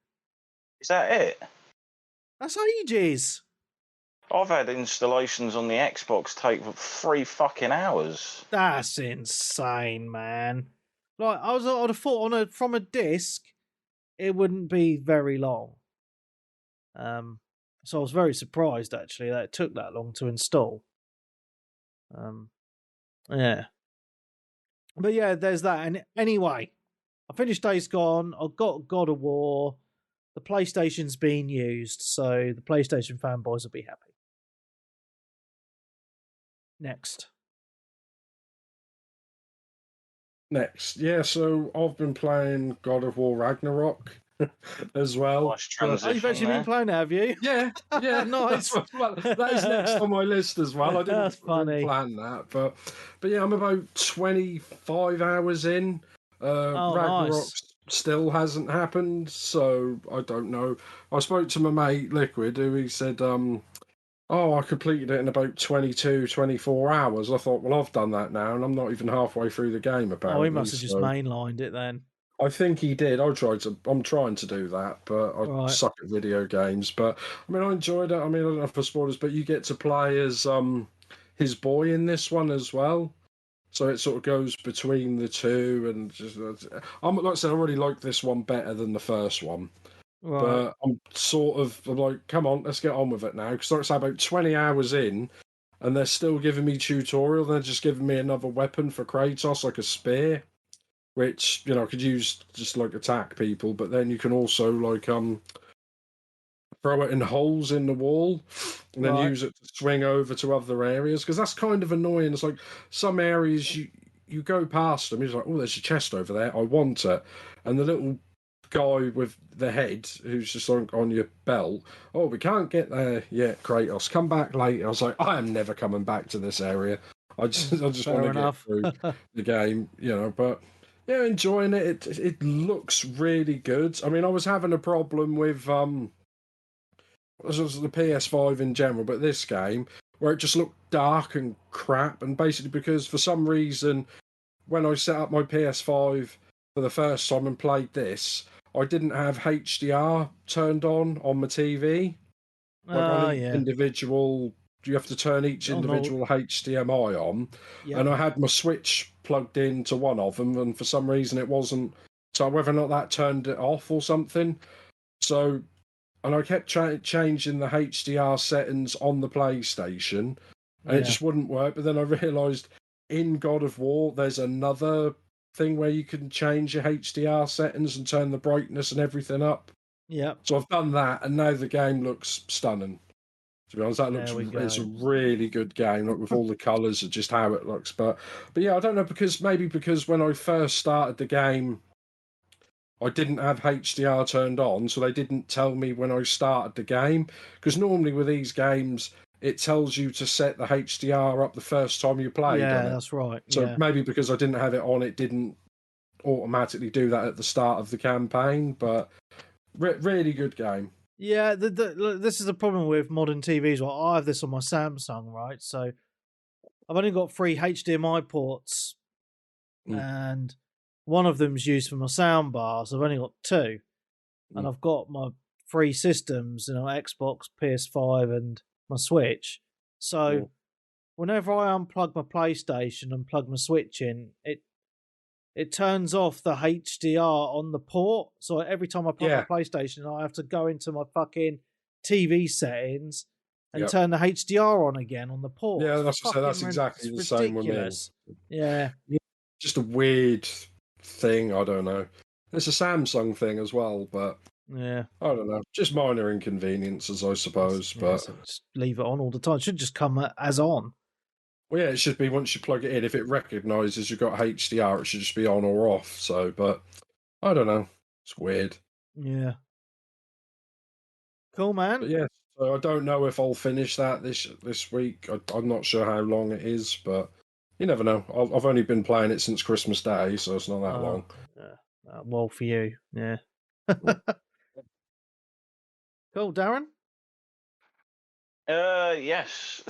Is that it? That's ages. I've had installations on the Xbox take 3 fucking hours. That's insane, man. Like I'd have thought from a disc, it wouldn't be very long. So I was very surprised actually that it took that long to install. Yeah. But yeah, there's that. And anyway, I finished Days Gone. I've got God of War. The PlayStation's being used, so the PlayStation fanboys will be happy. Next. Yeah, so I've been playing God of War Ragnarok as well. Nice transition. Oh, you've actually been playing it, have you? Yeah. Nice. That is next on my list as well. I didn't plan that, but yeah, I'm about 25 hours in. Ragnarok still hasn't happened, so I don't know. I spoke to my mate Liquid, who he said, I completed it in about 22, 24 hours. I thought, well, I've done that now, and I'm not even halfway through the game, apparently. Oh, he must have just mainlined it then. I think he did. I'm trying to do that, but I suck at video games. But, I mean, I enjoyed it. I mean, I don't know for spoilers, but you get to play as his boy in this one as well. So it sort of goes between the two. And just, like I said, I really like this one better than the first one. Right. But I'm like, come on, let's get on with it now. Because it's about 20 hours in, and they're still giving me tutorial. They're just giving me another weapon for Kratos, like a spear, which, you know, I could use just like attack people. But then you can also like throw it in holes in the wall, and then use it to swing over to other areas. Because that's kind of annoying. It's like some areas you go past them, he's like, oh, there's a chest over there. I want it, and the little guy with the head who's just on your belt, oh, we can't get there yet, Kratos, come back later. I was like, I am never coming back to this area. I just want to get through the game, you know. But yeah, enjoying it. It looks really good. I mean, I was having a problem with the PS5 in general, but this game where it just looked dark and crap, and basically because for some reason when I set up my PS5 for the first time and played this, I didn't have HDR turned on my TV. Individual, you have to turn each individual HDMI on. Yep. And I had my Switch plugged into one of them, and for some reason it wasn't. So whether or not that turned it off or something, So, and I kept changing the HDR settings on the PlayStation, and it just wouldn't work. But then I realised in God of War, there's another thing where you can change your HDR settings and turn the brightness and everything up. Yeah. So I've done that, and now the game looks stunning. To be honest, it's a really good game, like with all the colours and just how it looks. But yeah, I don't know, because when I first started the game, I didn't have HDR turned on, so they didn't tell me when I started the game. Because normally with these games, it tells you to set the HDR up the first time you played on it. Yeah, that's right. So maybe because I didn't have it on, it didn't automatically do that at the start of the campaign. But really good game. Yeah, this is the problem with modern TVs. Right? I have this on my Samsung, right? So I've only got 3 HDMI ports, and one of them's used for my soundbar, so I've only got 2. And I've got my 3 systems, Xbox, PS5, and my Switch. So whenever I unplug my PlayStation and plug my Switch in, it turns off the HDR on the port. So every time I plug my PlayStation, I have to go into my fucking TV settings and turn the HDR on again on the port. Yeah, that's exactly the same with me. Yeah. Just a weird thing, I don't know. It's a Samsung thing as well, but yeah, I don't know. Just minor inconveniences, I suppose. But so just leave it on all the time. It should just come as on. Well, yeah, it should be once you plug it in. If it recognises you've got HDR, it should just be on or off. So, but I don't know. It's weird. Yeah. Cool, man. But yeah, so I don't know if I'll finish that this week. I'm not sure how long it is, but you never know. I've only been playing it since Christmas Day, so it's not that long. Yeah. Well, for you, yeah. Cool, Darren. Yes.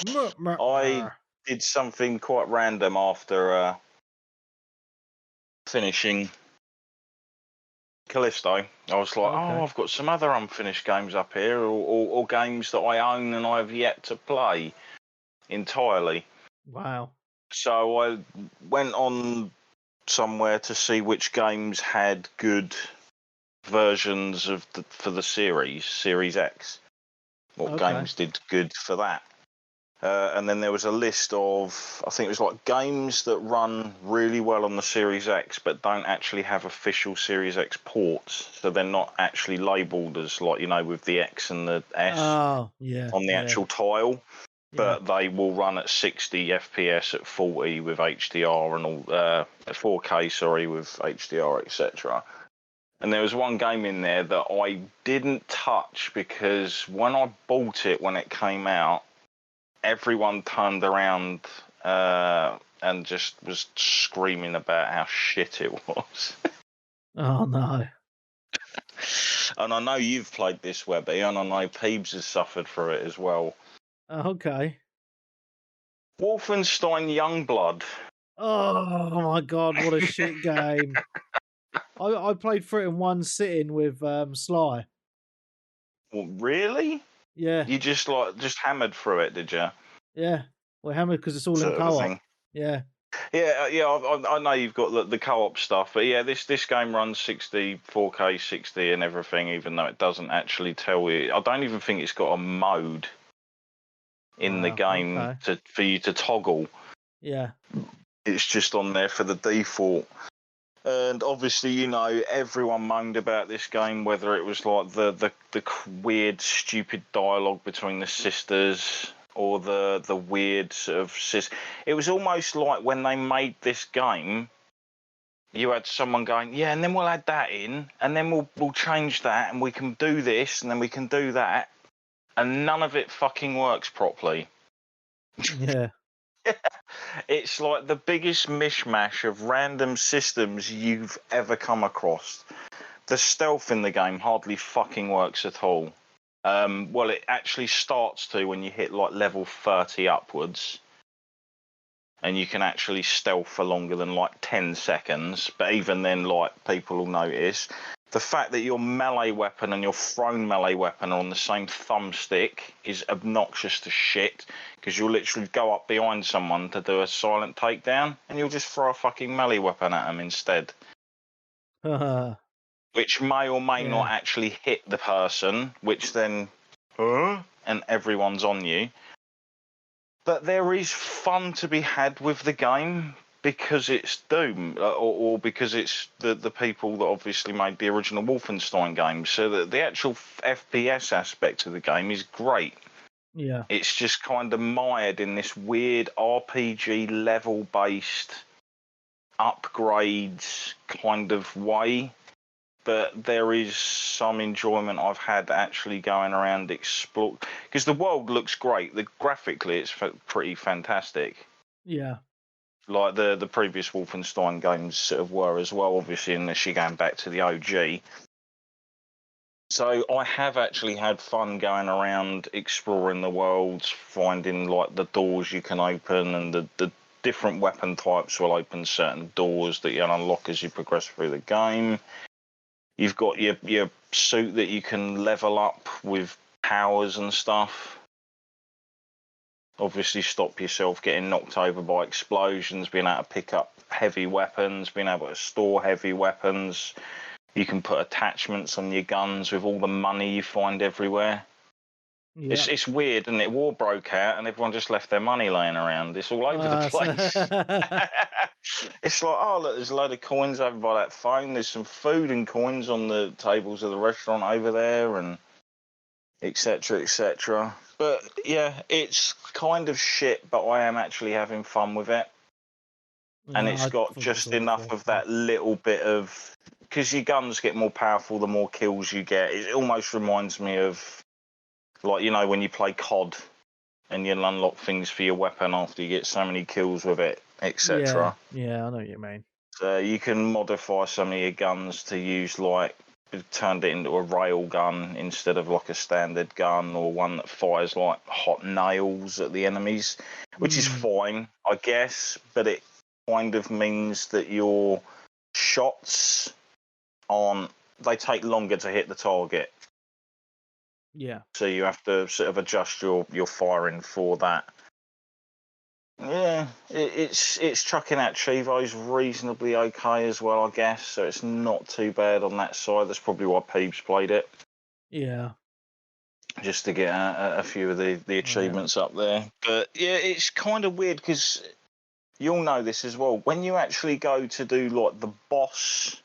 I did something quite random after finishing Callisto. I was like, I've got some other unfinished games up here, or games that I own and I've yet to play entirely. Wow. So I went on somewhere to see which games had good versions of for the Series X. What games did good for that? And then there was a list of, I think it was like games that run really well on the Series X, but don't actually have official Series X ports. So they're not actually labelled as, like, with the X and the S on the actual tile. But they will run at 60 FPS at 40 with HDR and all, at 4K, sorry, with HDR, etc. And there was one game in there that I didn't touch because when I bought it when it came out, everyone turned around and just was screaming about how shit it was. Oh, no. And I know you've played this, Webby, and I know Peebs has suffered through it as well. Okay. Wolfenstein Youngblood. Oh, my God, what a shit game. I played through it in one sitting with Sly. Well, really? Yeah. You just hammered through it, did you? Yeah. Well, hammered because it's all in co-op. Yeah. Yeah. I know you've got the co-op stuff, but yeah, this game runs 60, 4K 60 and everything, even though it doesn't actually tell you. I don't even think it's got a mode in the game for you to toggle. Yeah. It's just on there for the default. And obviously, everyone moaned about this game, whether it was like the weird, stupid dialogue between the sisters or the weird sort of It was almost like when they made this game, you had someone going, yeah, and then we'll add that in, and then we'll change that, and we can do this, and then we can do that, and none of it fucking works properly. Yeah. It's like the biggest mishmash of random systems you've ever come across. The stealth in the game hardly fucking works at all. Well, it actually starts to when you hit like level 30 upwards. And you can actually stealth for longer than like 10 seconds. But even then, like, people will notice. The fact that your melee weapon and your thrown melee weapon are on the same thumbstick is obnoxious to shit, because you'll literally go up behind someone to do a silent takedown and you'll just throw a fucking melee weapon at them instead. which may or may not actually hit the person, which then, and everyone's on you. But there is fun to be had with the game because it's Doom, or because it's the people that obviously made the original Wolfenstein games. So the actual FPS aspect of the game is great. Yeah. It's just kind of mired in this weird RPG level-based upgrades kind of way. But there is some enjoyment I've had actually going around explore, because the world looks great. Graphically, it's pretty fantastic. Yeah. Like the previous Wolfenstein games sort of were as well, obviously, unless you're going back to the OG. So I have actually had fun going around exploring the world, finding like the doors you can open, and the different weapon types will open certain doors that you'll unlock as you progress through the game. You've got your suit that you can level up with powers and stuff. Obviously stop yourself getting knocked over by explosions, being able to pick up heavy weapons, being able to store heavy weapons. You can put attachments on your guns with all the money you find everywhere. Yeah. It's weird, isn't it? War broke out and everyone just left their money laying around. It's all over the place. It's like, oh, look, there's a load of coins over by that phone. There's some food and coins on the tables of the restaurant over there, and etc., etc. But yeah, it's kind of shit, but I am actually having fun with it. And it's got just enough of that little bit of... Because your guns get more powerful the more kills you get. It almost reminds me of, like, you know, when you play COD and you'll unlock things for your weapon after you get so many kills with it, etc. Yeah, I know what you mean. So you can modify some of your guns to use, like, turned it into a rail gun instead of like a standard gun, or one that fires like hot nails at the enemies, which is fine, I guess, but it kind of means that your shots they take longer to hit the target. Yeah. So you have to sort of adjust your firing for that. Yeah, it's chucking out Chivos reasonably okay as well, I guess. So it's not too bad on that side. That's probably why Peeps played it. Yeah. Just to get a few of the achievements up there. But yeah, it's kind of weird because you'll know this as well. When you actually go to do like the boss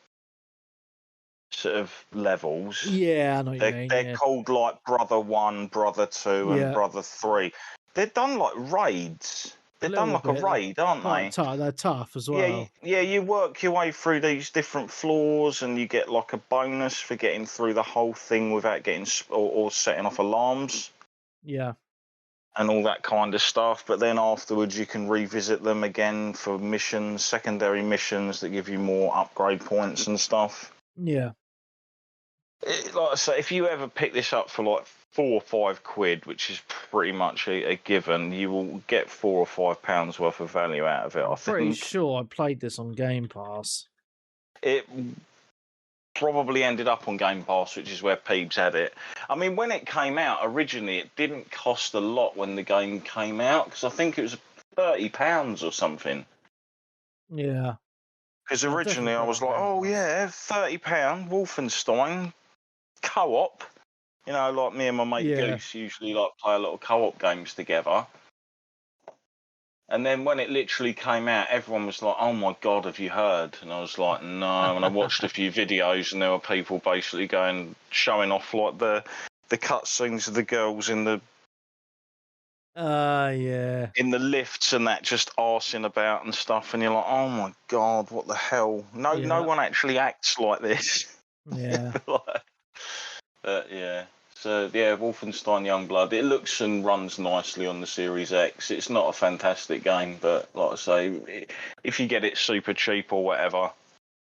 sort of levels, yeah, I know what you mean. They're called like Brother 1, Brother 2, and Brother 3. They're done like raids. They're done like a raid, aren't they? They're tough as well. Yeah, you work your way through these different floors, and you get like a bonus for getting through the whole thing without getting or setting off alarms. Yeah. And all that kind of stuff. But then afterwards, you can revisit them again for missions, secondary missions that give you more upgrade points and stuff. Yeah. Like I say, if you ever pick this up for like £4 or £5, which is pretty much a given, you will get £4 or £5 worth of value out of it. I'm pretty sure I played this on Game Pass. It probably ended up on Game Pass, which is where Peeps had it. I mean, when it came out originally, it didn't cost a lot when the game came out, because I think it was £30 or something. Yeah. Because originally I was like, oh yeah, £30, Wolfenstein co-op. You know, like me and my mate Goose usually like play a lot of co-op games together. And then when it literally came out, everyone was like, oh my God, have you heard? And I was like, no. And I watched a few videos, and there were people basically showing off like the cutscenes of the girls in the in the lifts and that, just arsing about and stuff. And you're like, oh my God, what the hell? No one actually acts like this. Yeah. Yeah. So, yeah, Wolfenstein Youngblood. It looks and runs nicely on the Series X. It's not a fantastic game, but like I say, if you get it super cheap or whatever,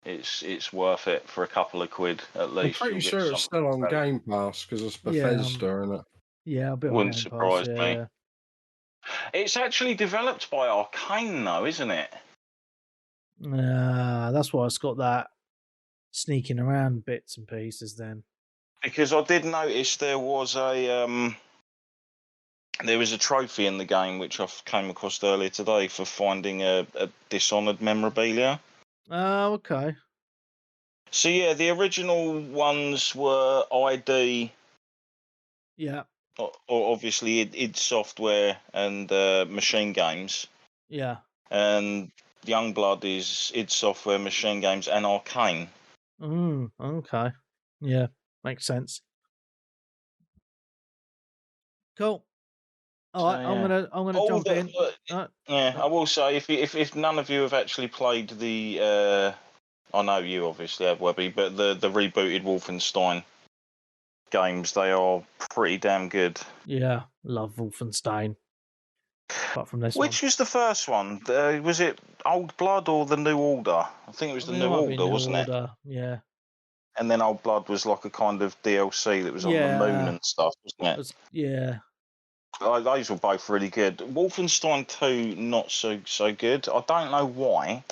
it's worth it for a couple of quid at least. I'm pretty sure it's still on Game Pass because it's Bethesda, isn't it? Yeah, a bit wouldn't surprise me. It's actually developed by Arcane, though, isn't it? That's why it's got that sneaking around bits and pieces then. Because I did notice there was a trophy in the game which I came across earlier today for finding a Dishonored memorabilia. Oh, okay. So yeah, the original ones were ID. Yeah. Or obviously id Software and Machine Games. Yeah. And Youngblood is id Software, Machine Games, and Arcane. Okay. Yeah, makes sense. Cool. All right, I'm gonna jump in. I will say if none of you have actually played the, I know you obviously have, Webby, but the rebooted Wolfenstein games, they are pretty damn good. Yeah, love Wolfenstein. Apart from this Which was the first one? Was it Old Blood or the New Order? I think it was the New Order, wasn't it? Yeah. And then Old Blood was like a kind of DLC that was on the moon and stuff, wasn't it? Yeah. Those were both really good. Wolfenstein 2, not so good. I don't know why.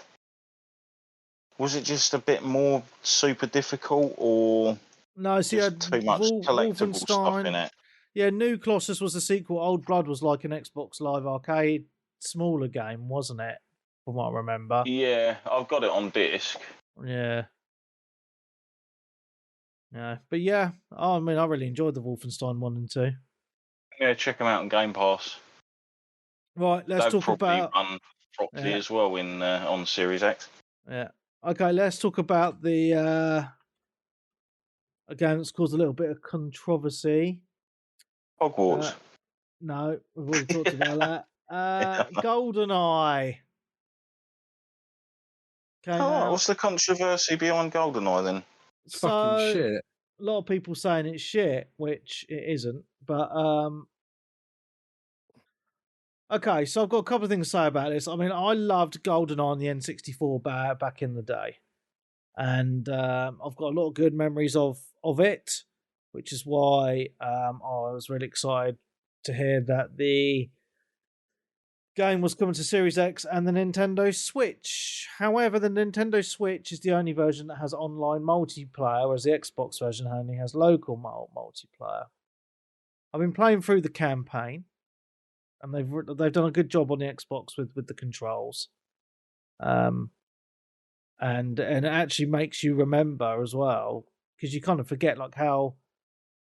Was it just a bit more super difficult, or no? See, just too much collectible stuff in it? Yeah, New Colossus was the sequel. Old Blood was like an Xbox Live Arcade smaller game, wasn't it? From what I remember. Yeah, I've got it on disc. Yeah. Yeah, but yeah, I mean, I really enjoyed the Wolfenstein 1 and 2. Yeah, check them out on Game Pass. Right, let's talk about run properly as well in on Series X. Yeah. Okay, let's talk about the a game that's caused a little bit of controversy. Hogwarts. No, we've already talked about that. Goldeneye. What's the controversy behind Goldeneye then? It's fucking shit. A lot of people saying it's shit, which it isn't. But okay, so I've got a couple of things to say about this. I mean, I loved Goldeneye on the N64 back in the day, and I've got a lot of good memories of it, which is why I was really excited to hear that the game was coming to Series X and the Nintendo Switch. However, the Nintendo Switch is the only version that has online multiplayer, whereas the Xbox version only has local multiplayer. I've been playing through the campaign, and they've done a good job on the Xbox with the controls, and it actually makes you remember as well, because you kind of forget like how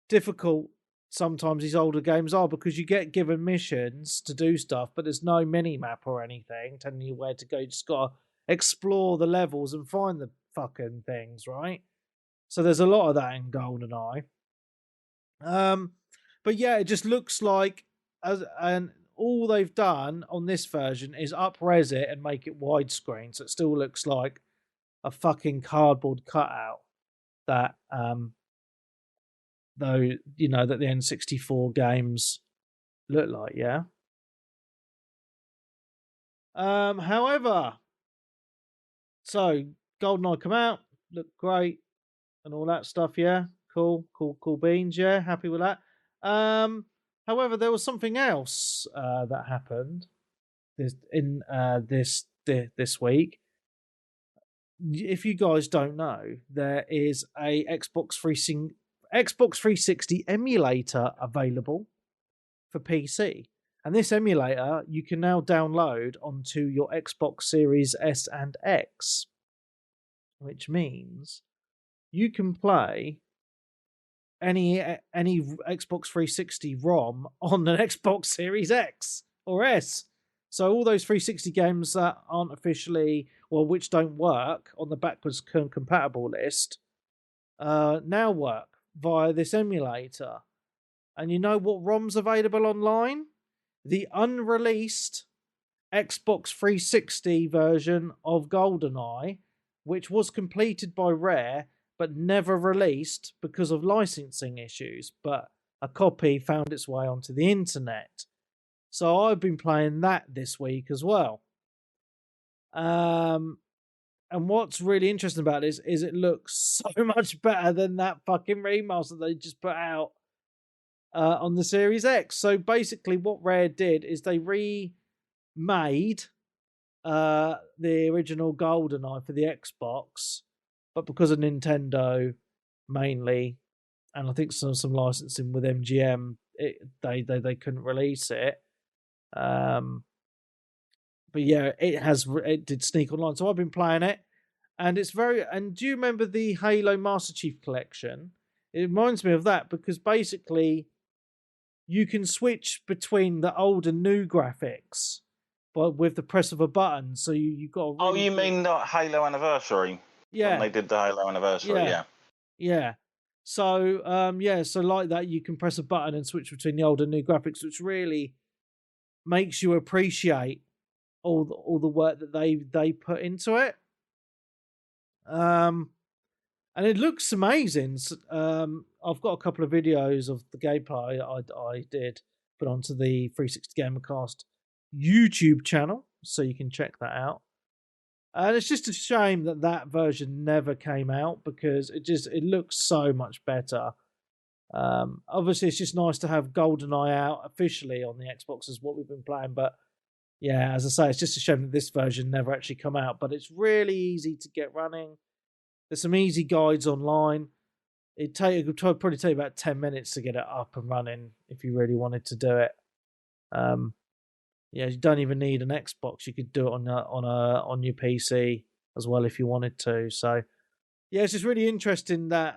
difficult sometimes these older games are, because you get given missions to do stuff, but there's no mini map or anything telling you where to go. You just gotta explore the levels and find the fucking things, right? So there's a lot of that in GoldenEye. But yeah, it just looks like and all they've done on this version is up-res it and make it widescreen, so it still looks like a fucking cardboard cutout that though, you know, that the N64 games look like, yeah. However, so GoldenEye come out, looked great, and all that stuff, yeah. Cool beans, yeah. Happy with that. However, there was something else that happened this week. If you guys don't know, there is a Xbox 360 emulator available for PC. And this emulator you can now download onto your Xbox Series S and X, which means you can play any Xbox 360 ROM on an Xbox Series X or S. So all those 360 games that aren't officially, or which don't work on the backwards compatible list, now work via this emulator. And you know what ROM's available online? The unreleased Xbox 360 version of GoldenEye, which was completed by Rare but never released because of licensing issues, but a copy found its way onto the internet. So I've been playing that this week as well. And what's really interesting about this is it looks so much better than that fucking remaster they just put out on the Series X. So basically what Rare did is they remade the original GoldenEye for the Xbox, but because of Nintendo mainly, and I think some licensing with MGM, they couldn't release it. But yeah, it did sneak online, so I've been playing it, And it's very. And do you remember the Halo Master Chief Collection? It reminds me of that because basically you can switch between the old and new graphics, but with the press of a button. So you've got. Really you mean the Halo Anniversary? Yeah. When they did the Halo Anniversary, yeah. So so like that, you can press a button and switch between the old and new graphics, which really makes you appreciate all the work that they put into it. And it looks amazing. I've got a couple of videos of the gameplay I did put onto the 360 Gamercast YouTube channel, so you can check that out. And it's just a shame that version never came out because it looks so much better. Obviously, it's just nice to have Goldeneye out officially on the Xbox is what we've been playing. But yeah, as I say, it's just a shame that this version never actually come out. But it's really easy to get running. There's some easy guides online. It would probably take about 10 minutes to get it up and running if you really wanted to do it. You don't even need an Xbox. You could do it on your PC as well if you wanted to. So, yeah, it's just really interesting that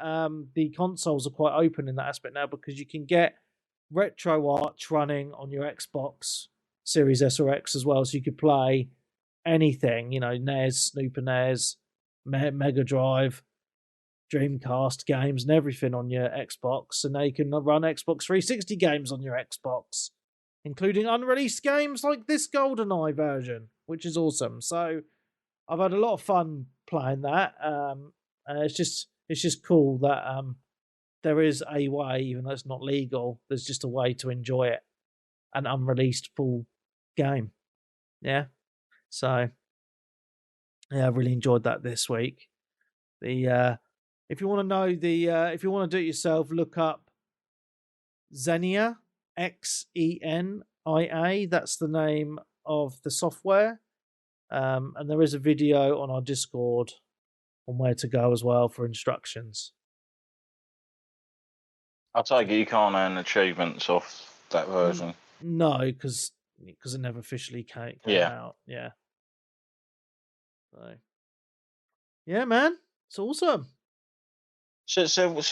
the consoles are quite open in that aspect now because you can get RetroArch running on your Xbox Series S or X as well. So you could play anything, NES, Super NES, Mega Drive, Dreamcast games and everything on your Xbox. And now you can run Xbox 360 games on your Xbox, including unreleased games like this GoldenEye version, which is awesome. So I've had a lot of fun playing that. It's just cool that there is a way, even though it's not legal, there's just a way to enjoy it, an unreleased full game. Yeah. So yeah, I really enjoyed that this week. If you want to know if you want to do it yourself, look up Xenia, Xenia. That's the name of the software. And there is a video on our Discord on where to go as well for instructions. I'll take it you can't earn achievements off that version. No, because it never officially came out. Yeah. So, yeah, man, it's awesome. So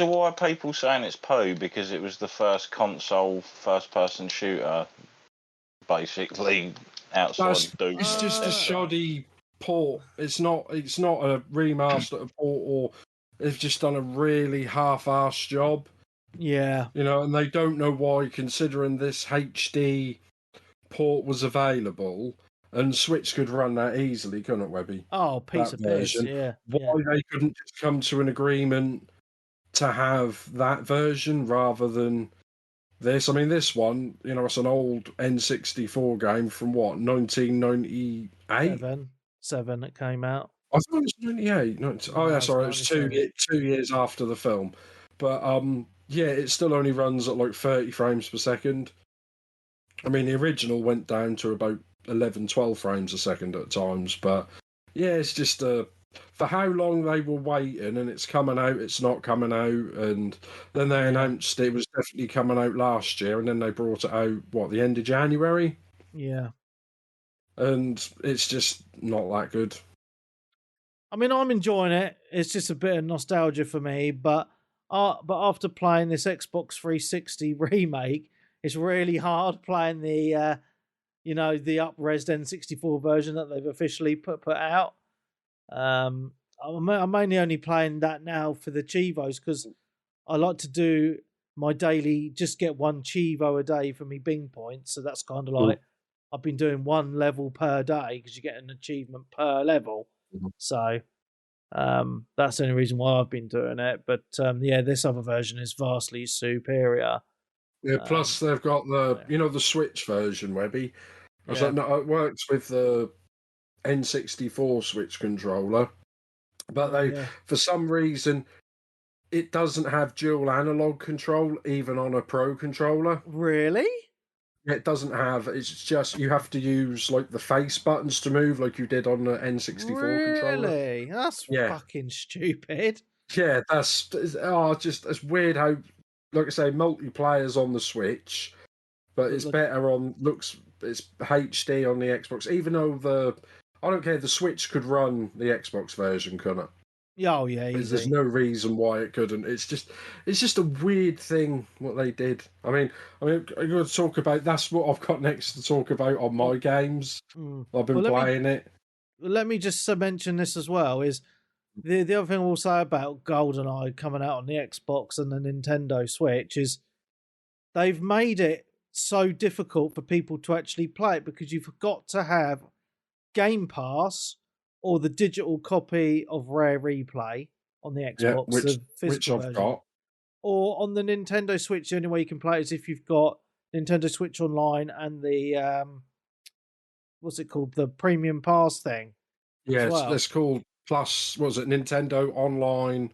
why are people saying it's poo? Because it was the first console first-person shooter, basically outside Doom. It's just a shoddy port. It's not a remaster port, or they've just done a really half-assed job. Yeah. And they don't know why, considering this HD port was available and Switch could run that easily, couldn't it, Webby? Oh, piece of piss, yeah. Why they couldn't just come to an agreement to have that version rather than this. I mean, this one, it's an old N64 game from what, 1998? Seven it came out. I thought it was 98. Oh, yeah, sorry, it was 2 years after the film. But, it still only runs at like 30 frames per second. I mean, the original went down to about 11, 12 frames a second at times. But, yeah, it's just for how long they were waiting, and it's coming out, it's not coming out, and then they announced it was definitely coming out last year, and then they brought it out, the end of January? Yeah. And it's just not that good. I mean, I'm enjoying it. It's just a bit of nostalgia for me, but after playing this Xbox 360 remake, it's really hard playing the up-res N64 version that they've officially put out. I'm mainly only playing that now for the Chivos because I like to do my daily, just get one Chivo a day for me Bing points. So that's kind of like I've been doing one level per day because you get an achievement per level. So that's the only reason why I've been doing it. But this other version is vastly superior. Yeah, plus they've got the Switch version, Webby. It works with the N64 Switch controller, but for some reason, it doesn't have dual analog control, even on a Pro controller. Really? It doesn't have. It's just you have to use like the face buttons to move, like you did on the N64 controller. Really? That's fucking stupid. Yeah, it's weird how, like I say, multiplayer's on the Switch, but it's better on looks. It's HD on the Xbox, even though I don't care. The Switch could run the Xbox version, couldn't it? Oh yeah, easy. There's no reason why it couldn't. It's just a weird thing what they did. I mean, I'm going to talk about. That's what I've got next to talk about on my games. I've been playing it. Let me just mention this as well. Is the other thing we'll say about Goldeneye coming out on the Xbox and the Nintendo Switch is they've made it so difficult for people to actually play it because you've got to have Game Pass or the digital copy of Rare Replay on the Xbox, the physical which I've version. got. Or on the Nintendo Switch, the only way you can play it is if you've got Nintendo Switch Online and the what's it called, the Premium Pass thing. Yeah, it's called Plus. What was it, Nintendo Online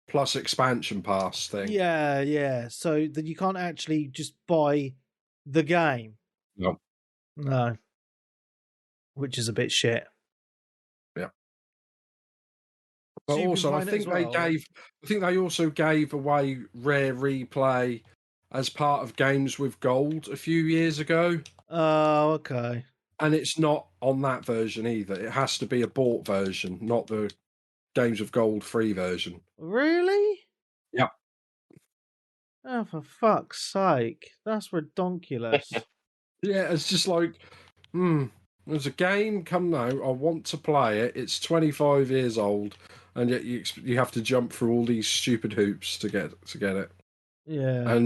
Plus Expansion Pass thing? Yeah. So that you can't actually just buy the game. No. Which is a bit shit. Yeah. But so also, I think they also gave away Rare Replay as part of Games with Gold a few years ago. Oh, okay. And it's not on that version either. It has to be a bought version, not the Games of Gold free version. Really? Yeah. Oh, for fuck's sake. That's redonkulous. Yeah, it's just like, there's a game come out, I want to play it, it's 25 years old, and yet you have to jump through all these stupid hoops to get it. Yeah.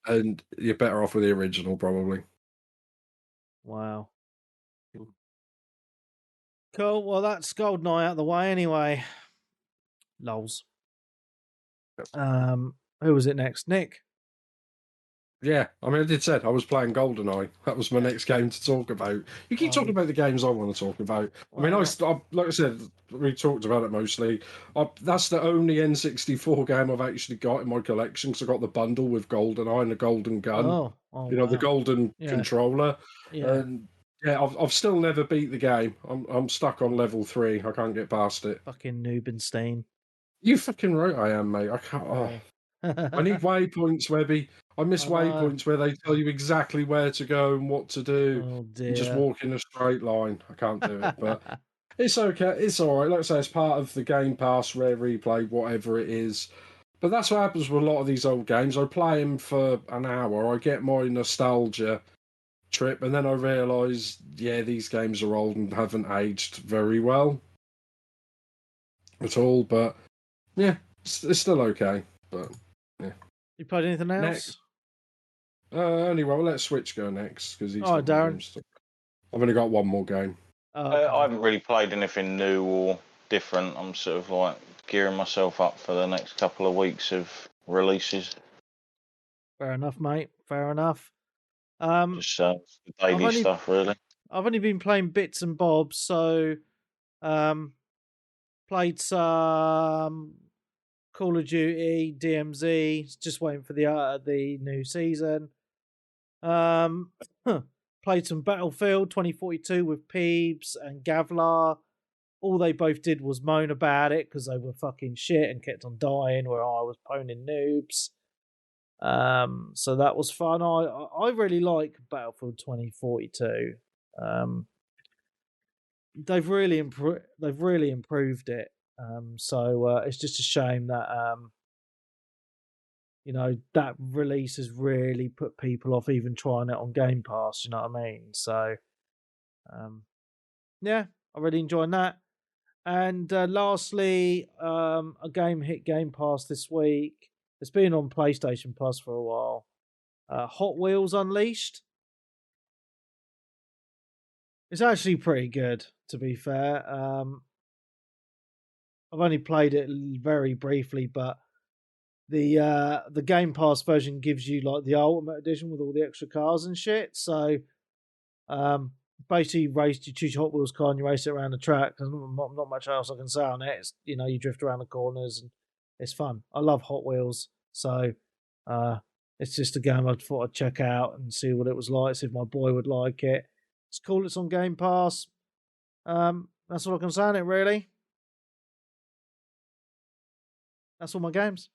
And you're better off with the original, probably. Wow. Cool. Well, that's Goldeneye out of the way anyway. Lols. Who was it next? Nick? Yeah, I mean, I did said I was playing Goldeneye. That was my next game to talk about. You keep talking about the games I want to talk about. I mean, I like I said, we talked about it mostly. That's the only N64 game I've actually got in my collection because I got the bundle with Goldeneye and the Golden Gun. The golden controller. Yeah. And yeah, I've still never beat the game. I'm stuck on level 3. I can't get past it. Fucking Noobenstein. You fucking right, I am, mate. I can't. I need waypoints, Webby. I miss waypoints where they tell you exactly where to go and what to do. Oh dear. And just walk in a straight line. I can't do it, but it's okay. It's all right. Like I say, it's part of the Game Pass, Rare Replay, whatever it is. But that's what happens with a lot of these old games. I play them for an hour. I get my nostalgia trip, and then I realise, these games are old and haven't aged very well at all. But yeah, it's still okay. But yeah. You played anything else? Anyway, we'll let Switch go next because he's. Darren. I've only got one more game. I haven't really played anything new or different. I'm sort of like gearing myself up for the next couple of weeks of releases. Fair enough, mate. Fair enough. Just daily stuff, really. I've only been playing bits and bobs, so played some Call of Duty, DMZ, just waiting for the new season. Played some Battlefield 2042 with Peebs and Gavlar. All they both did was moan about it because they were fucking shit and kept on dying where I was poning noobs. So that was fun. I really like Battlefield 2042. They've really improved it. So it's just a shame that that release has really put people off even trying it on Game Pass. You know what I mean? So yeah, I really enjoyed that. And lastly, a game hit Game Pass this week. It's been on PlayStation Plus for a while. Hot Wheels Unleashed. It's actually pretty good, to be fair. I've only played it very briefly, but the Game Pass version gives you like the Ultimate Edition with all the extra cars and shit. So basically, you choose your Hot Wheels car and you race it around the track. There's not much else I can say on it. It's, you drift around the corners and it's fun. I love Hot Wheels, so it's just a game I thought I'd check out and see what it was like, see if my boy would like it. It's cool. It's on Game Pass. That's all I can say on it, really. That's all my games.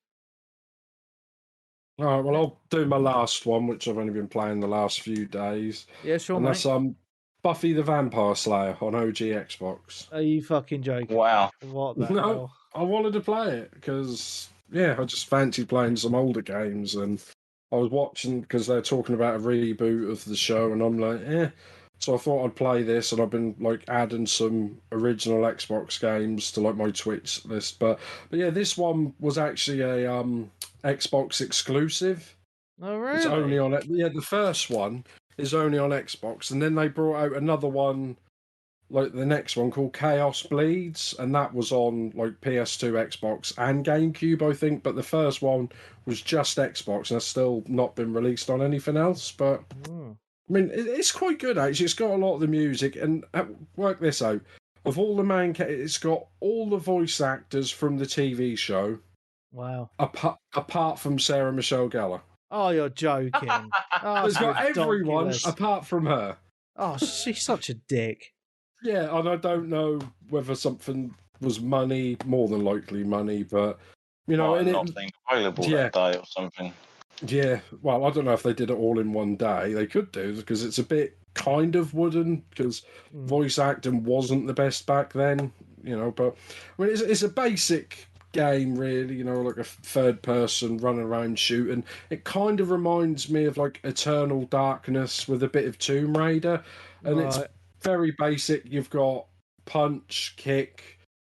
All right, well, I'll do my last one, which I've only been playing the last few days. Yeah, sure, and that's mate. Buffy the Vampire Slayer on OG Xbox. Are you fucking joking? Wow. What the hell? I wanted to play it because, I just fancied playing some older games, and I was watching because they're talking about a reboot of the show, and I'm like, So I thought I'd play this, and I've been like adding some original Xbox games to like my Twitch list. But yeah, this one was actually a Xbox exclusive. Oh, really? It's only on it. Yeah, the first one is only on Xbox, and then they brought out another one, like the next one called Chaos Bleeds, and that was on like PS2, Xbox, and GameCube, I think. But the first one was just Xbox, and it's still not been released on anything else. But I mean, it's quite good actually. It's got a lot of the music, and work this out. Of all the main, it's got all the voice actors from the TV show. Wow. Apart from Sarah Michelle Gellar. Oh, you're joking. It's got everyone apart from her. Oh, she's such a dick. Yeah, and I don't know whether something was money, more than likely money, but not being available that day or something. Yeah, well, I don't know if they did it all in one day. They could do, because it's a bit kind of wooden, because voice acting wasn't the best back then, but I mean, it's a basic game, really, like a third person running around shooting. It kind of reminds me of like Eternal Darkness with a bit of Tomb Raider, and it's very basic. You've got punch, kick,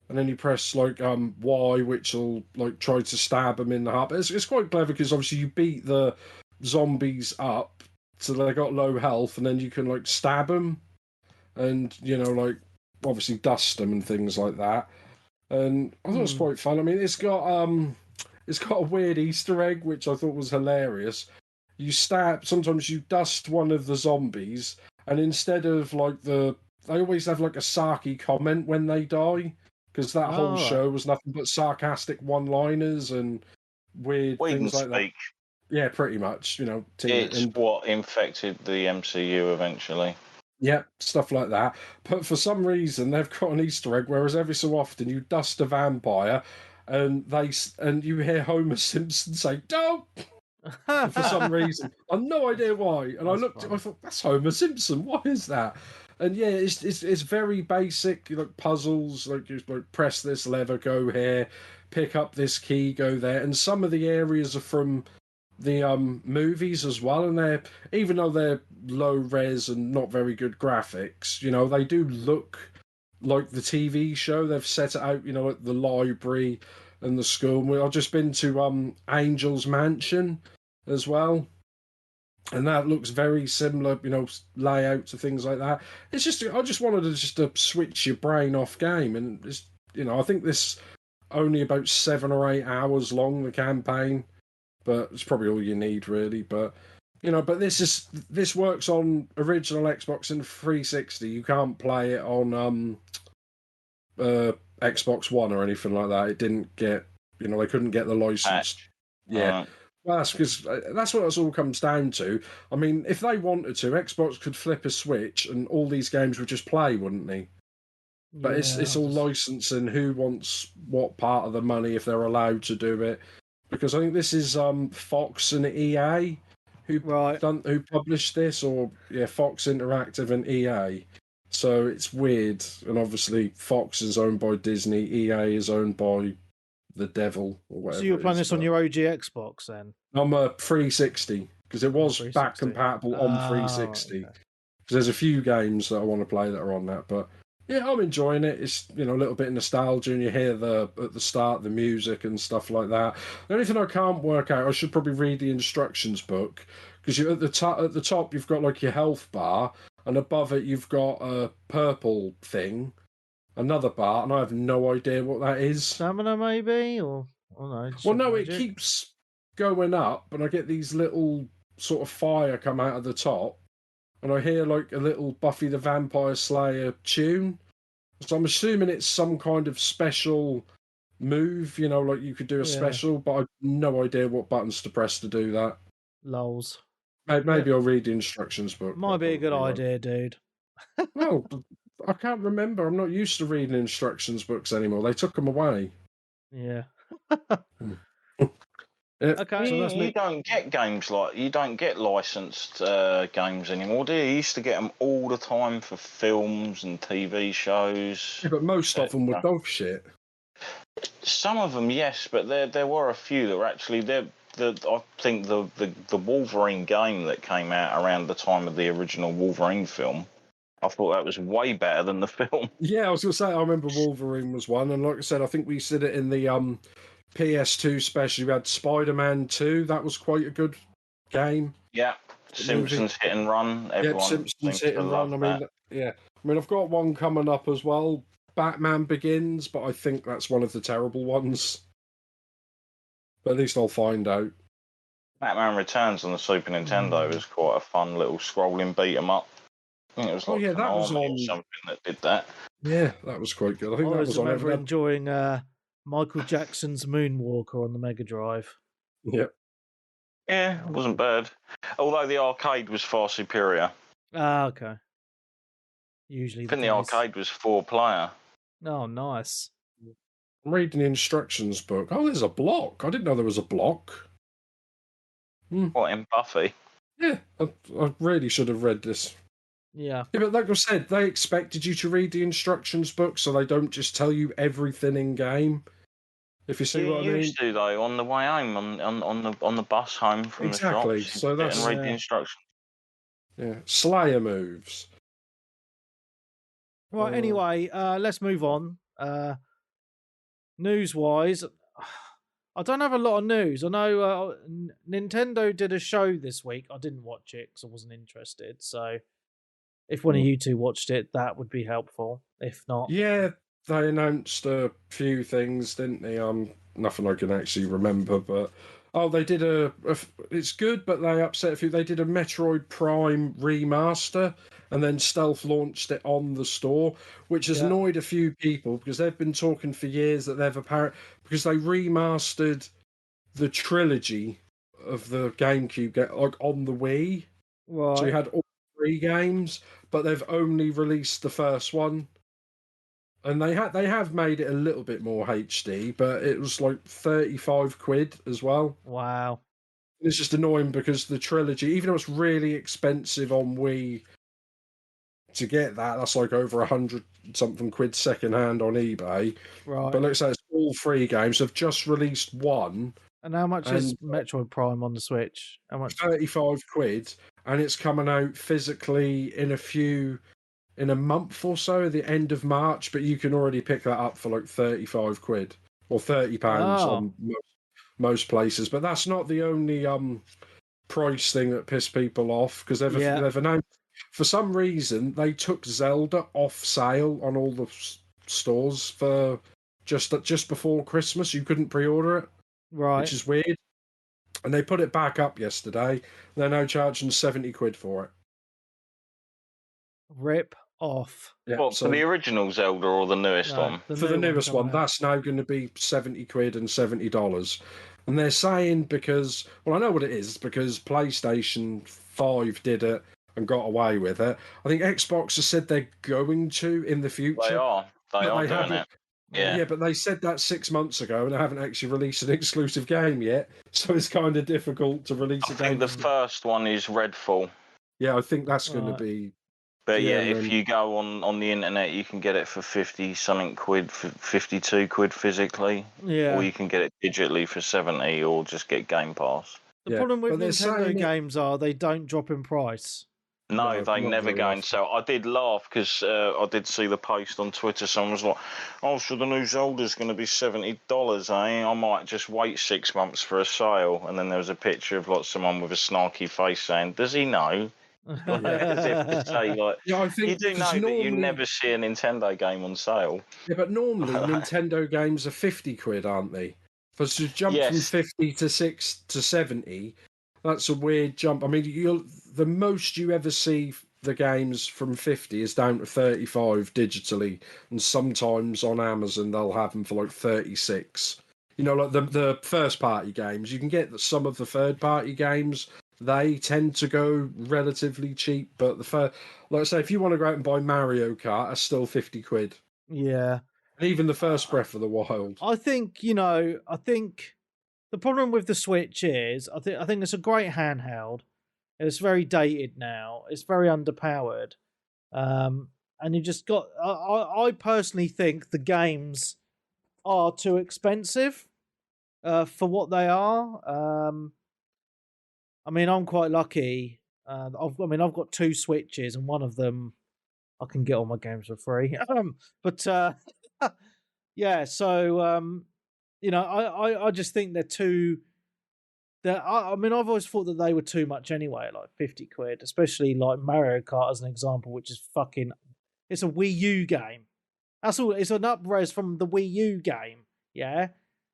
and then you press like Y, which will like try to stab them in the heart. But it's quite clever because obviously you beat the zombies up so they got low health, and then you can like stab them, and like obviously dust them and things like that. And I thought it was quite fun. I mean, it's got a weird Easter egg which I thought was hilarious. Sometimes you dust one of the zombies, and instead of like they always have like a sarky comment when they die, because that whole show was nothing but sarcastic one-liners and weird things like that. Yeah, pretty much. It's what infected the MCU eventually. Yeah, stuff like that. But for some reason, they've got an Easter egg, whereas every so often you dust a vampire, and you hear Homer Simpson say "Don't." For some reason, I've no idea why. And I thought, that's Homer Simpson. What is that? And yeah, it's very basic, like puzzles, like you like press this lever, go here, pick up this key, go there. And some of the areas are from the movies as well, and even though they're low res and not very good graphics, they do look like the TV show. They've set it out, at the library and the school. I've just been to Angel's Mansion as well, and that looks very similar, layout to things like that. It's just I just wanted to switch your brain off game, and it's I think this only about 7 or 8 hours long, the campaign. But it's probably all you need, really. But but this works on original Xbox and 360. You can't play it on Xbox One or anything like that. It didn't get, they couldn't get the license. Yeah, well, that's because that's what it all comes down to. I mean, if they wanted to, Xbox could flip a switch and all these games would just play, wouldn't they? But it's all licensing. Who wants what part of the money if they're allowed to do it? Because I think this is Fox and EA who published this, or Fox Interactive and EA. So it's weird, and obviously Fox is owned by Disney, EA is owned by the devil or whatever. So you were playing this on your OG Xbox then? I'm a 360 because it was back compatible on 360. Because there's a few games that I want to play that are on that, but. Yeah, I'm enjoying it. It's a little bit of nostalgia, and you hear at the start the music and stuff like that. The only thing I can't work out, I should probably read the instructions book, because at the top you've got like your health bar, and above it you've got a purple thing, another bar, and I have no idea what that is. Stamina, maybe, or no? Well, no, it keeps going up, and I get these little sort of fire come out of the top. And I hear like a little Buffy the Vampire Slayer tune. So I'm assuming it's some kind of special move, like you could do a special, but I've no idea what buttons to press to do that. Lols. Maybe I'll read the instructions book. Might be a good idea, dude. Well, I can't remember. I'm not used to reading instructions books anymore. They took them away. Yeah. Okay. So you don't get games you don't get licensed games anymore, do you? You used to get them all the time for films and TV shows. Yeah, but most of them were dog shit. Some of them, yes, but there were a few that were actually I think the Wolverine game that came out around the time of the original Wolverine film, I thought that was way better than the film. Yeah, I was going to say, I remember Wolverine was one, and like I said, I think we said it in the PS2 special. We had Spider-Man 2. That was quite a good game. Yeah, Simpsons Hit and Run. Everyone Simpsons Hit and Run. I mean, I've got one coming up as well, Batman Begins, but I think that's one of the terrible ones. But at least I'll find out. Batman Returns on the Super Nintendo was quite a fun little scrolling beat 'em up. I think it was like that was on something that did that. Yeah, that was quite good. I think that was on. I remember enjoying Michael Jackson's Moonwalker on the Mega Drive. Yep. Yeah, it wasn't bad. Although the arcade was far superior. Ah, okay. Usually, I think the arcade was 4-player. Oh, nice. I'm reading the instructions book. Oh, there's a block. I didn't know there was a block. What, in Buffy? Yeah, I really should have read this. Yeah, but like I said, they expected you to read the instructions book, so they don't just tell you everything in game. If you see what I mean. You used to though on the way home on the bus home from the shops. Exactly. So that's and read the instructions. Yeah, Slayer moves. Right. Anyway, let's move on. News-wise, I don't have a lot of news. I know Nintendo did a show this week. I didn't watch it because I wasn't interested. So, if one of you two watched it, that would be helpful. If not, yeah, they announced a few things, didn't they? Nothing I can actually remember, but they did it's good, but they upset a few. They did a Metroid Prime remaster, and then stealth launched it on the store, which has annoyed a few people because they've been talking for years that because they remastered the trilogy of the GameCube like on the Wii. Right. So you had all 3 games, but they've only released the first one. And they have made it a little bit more HD, but it was like 35 quid as well. Wow. It's just annoying because the trilogy, even though it's really expensive on Wii to get that's like over 100 something quid second hand on eBay. Right. But like I say, it's all 3 games. They've just released one. And how much is Metroid Prime on the Switch? How much? 35 quid, and it's coming out physically in a month or so, at the end of March, but you can already pick that up for like 35 quid or £30 on most places. But that's not the only price thing that pissed people off, because they've announced, for some reason, they took Zelda off sale on all the stores for just before Christmas. You couldn't pre-order it, right? Which is weird. And they put it back up yesterday. They're now charging 70 quid for it. Rip off. Yeah, what, for the original Zelda or the newest one? For the newest one, that's now going to be 70 quid and $70. And they're saying because, well, I know what it is, because PlayStation 5 did it and got away with it. I think Xbox has said they're going to in the future. They are doing it. Yeah, but they said that 6 months ago, and they haven't actually released an exclusive game yet, so it's kind of difficult to release a game. I think the first one is Redfall. Yeah, I think that's going to be... But if you go on the internet, you can get it for 50-something quid, 52 quid physically. Yeah. Or you can get it digitally for 70, or just get Game Pass. The problem with Nintendo games are they don't drop in price. No, they never go and sell. I did laugh because I did see the post on Twitter. Someone was like, "Oh, so the new Zelda's going to be $70, eh? I might just wait 6 months for a sale." And then there was a picture of someone with a snarky face saying, "Does he know?" As if to say, I think you do know that you never see a Nintendo game on sale. Yeah, but normally Nintendo games are 50 quid, aren't they? For to jump from 50 to 70, that's a weird jump. I mean, the most you ever see the games from 50 is down to 35 digitally, and sometimes on Amazon they'll have them for like 36. You know, like the first party games, you can get some of the third party games. They tend to go relatively cheap, but like I say, if you want to go out and buy Mario Kart, it's still 50 quid. Yeah. And even the first Breath of the Wild. I think The problem with the Switch is, I think it's a great handheld. It's very dated now. It's very underpowered, and you just got. I personally think the games are too expensive for what they are. I mean, I'm quite lucky. I've got 2 Switches, and one of them I can get all my games for free. But yeah, so I just think they're too. I mean, I've always thought that they were too much anyway, like 50 quid, especially like Mario Kart as an example, which is fucking. It's a Wii U game. That's all. It's an up-res from the Wii U game, yeah,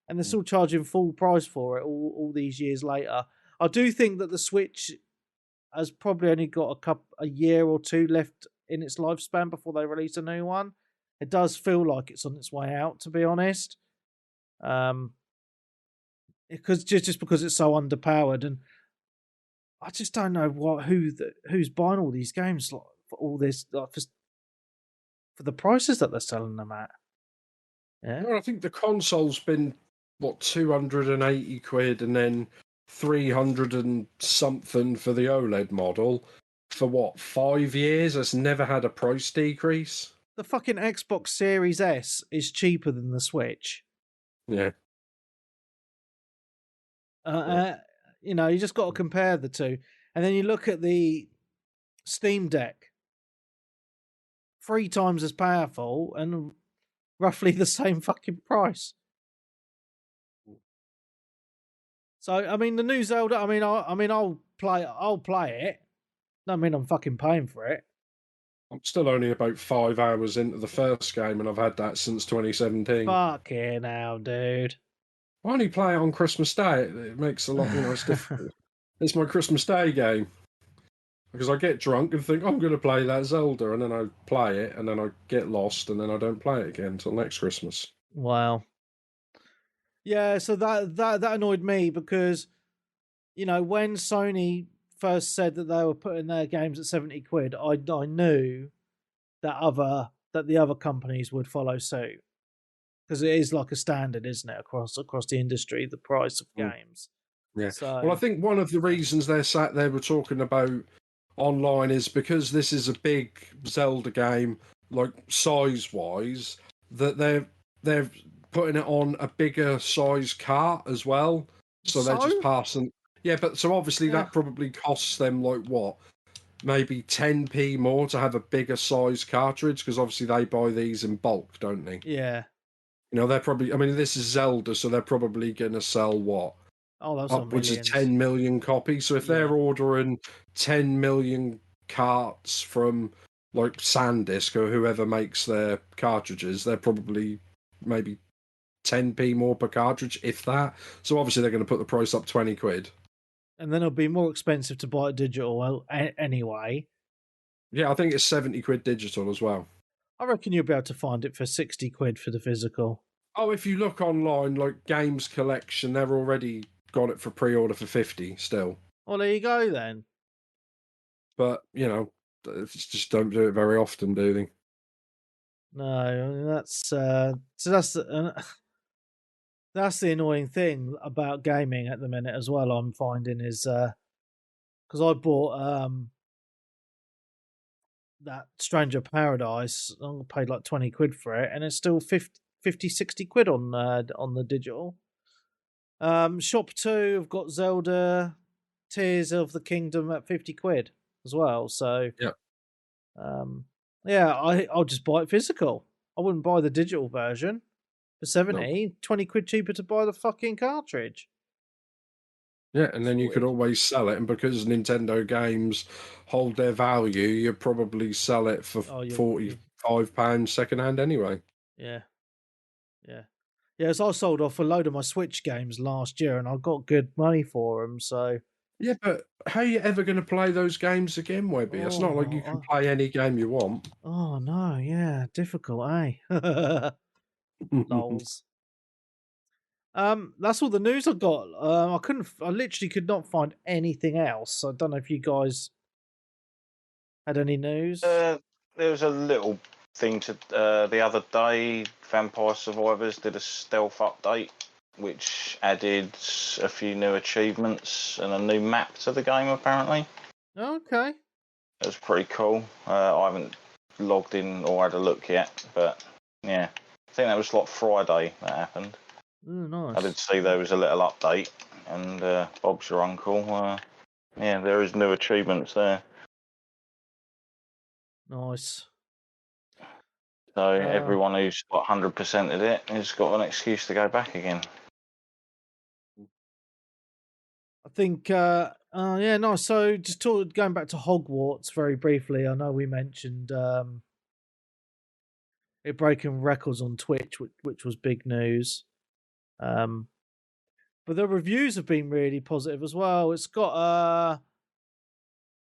and they're still charging full price for it all these years later. I do think that the Switch has probably only got a year or 2 left in its lifespan before they release a new one. It does feel like it's on its way out, to be honest. Because just because it's so underpowered, and I just don't know who's buying all these games for all this for the prices that they're selling them at. Yeah, well, I think the console's been 280 quid, and then 300 and something for the OLED model for 5 years. It's never had a price decrease. The fucking Xbox Series S is cheaper than the Switch. Yeah. You just got to compare the two, and then you look at the Steam Deck, 3 times as powerful and roughly the same fucking price. So I mean, the new Zelda. I'll play it. I mean, I'm fucking paying for it. I'm still only about 5 hours into the first game, and I've had that since 2017. Fucking hell, dude. I only play it on Christmas Day. It makes a lot, it's difficult. It's my Christmas Day game. Because I get drunk and think, I'm going to play that Zelda, and then I play it, and then I get lost, and then I don't play it again until next Christmas. Wow. Yeah, so that annoyed me because, when Sony first said that they were putting their games at 70 quid, I knew that the other companies would follow suit. Because it is like a standard, isn't it, across the industry, the price of games. Yeah. So, well, I think one of the reasons they were talking about online is because this is a big Zelda game, like size-wise, that they're putting it on a bigger size cart as well. So they're just passing. Yeah, but so obviously that probably costs them maybe 10p more to have a bigger size cartridge, because obviously they buy these in bulk, don't they? Yeah. They're probably. I mean, this is Zelda, so they're probably going to sell upwards of 10 million copies. So if they're ordering 10 million carts from like SanDisk or whoever makes their cartridges, they're probably maybe 10p more per cartridge, if that. So obviously they're going to put the price up 20 quid. And then it'll be more expensive to buy it digital anyway. Yeah, I think it's 70 quid digital as well. I reckon you'll be able to find it for 60 quid for the physical. Oh, if you look online, like Games Collection, they're already got it for pre-order for 50 still. Well, there you go then. But, just don't do it very often, do they? No, that's that's the annoying thing about gaming at the minute as well. I'm finding is because I bought that Stranger Paradise. I paid like 20 quid for it, and it's still 50 60 quid on the digital. Shop 2, I've got Zelda Tears of the Kingdom at 50 quid as well. So I'll just buy it physical. I wouldn't buy the digital version for 70. No. 20 quid cheaper to buy the fucking cartridge. Yeah, and then you could always sell it, and because Nintendo games hold their value, you'd probably sell it for £45 second hand anyway. Yeah. So I sold off a load of my Switch games last year, and I got good money for them. So yeah, but how are you ever going to play those games again, Webby? It's not like you can play any game you want. Oh no, yeah, difficult, eh? Lols. That's all the news I got. I literally could not find anything else. I don't know if you guys had any news. There was a little thing the other day. Vampire Survivors did a stealth update. which added a few new achievements and a new map to the game, apparently. Okay. It was pretty cool. I haven't logged in or had a look yet, but yeah. I think that was like Friday that happened. Oh, nice. I did see there was a little update, and Bob's your uncle. Yeah, there is new achievements there. Nice. So everyone who's got 100%ed it has got an excuse to go back again. I think, yeah, nice. So just going back to Hogwarts very briefly, I know we mentioned it breaking records on Twitch, which was big news. But the reviews have been really positive as well. It's got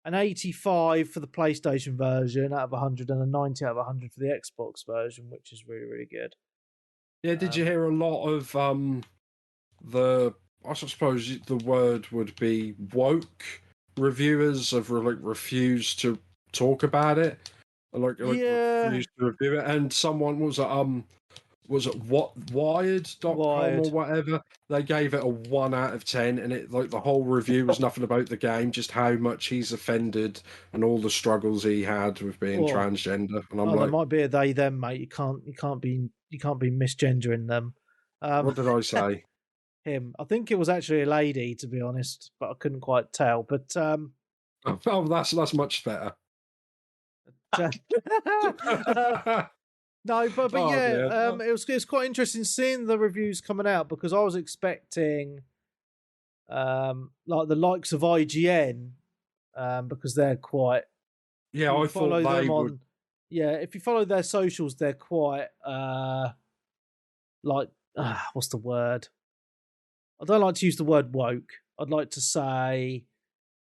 an 85 for the PlayStation version out of 100 and a 90 out of 100 for the Xbox version, which is really, really good. Yeah, did you hear a lot of I suppose the word would be woke reviewers have refused to talk about it, refused to review it, and someone was it Wired.com or whatever? They gave it a 1 out of 10, and it the whole review was nothing about the game, just how much he's offended and all the struggles he had with being transgender. And I'm there might be a they them, mate. You can't be misgendering them. What did I say? Him. I think it was actually a lady, to be honest, but I couldn't quite tell. But that's much better. No, but yeah, it was quite interesting seeing the reviews coming out, because I was expecting like the likes of IGN, because they're quite I thought they would. Yeah, if you follow their socials, they're quite what's the word? I don't like to use the word woke. I'd like to say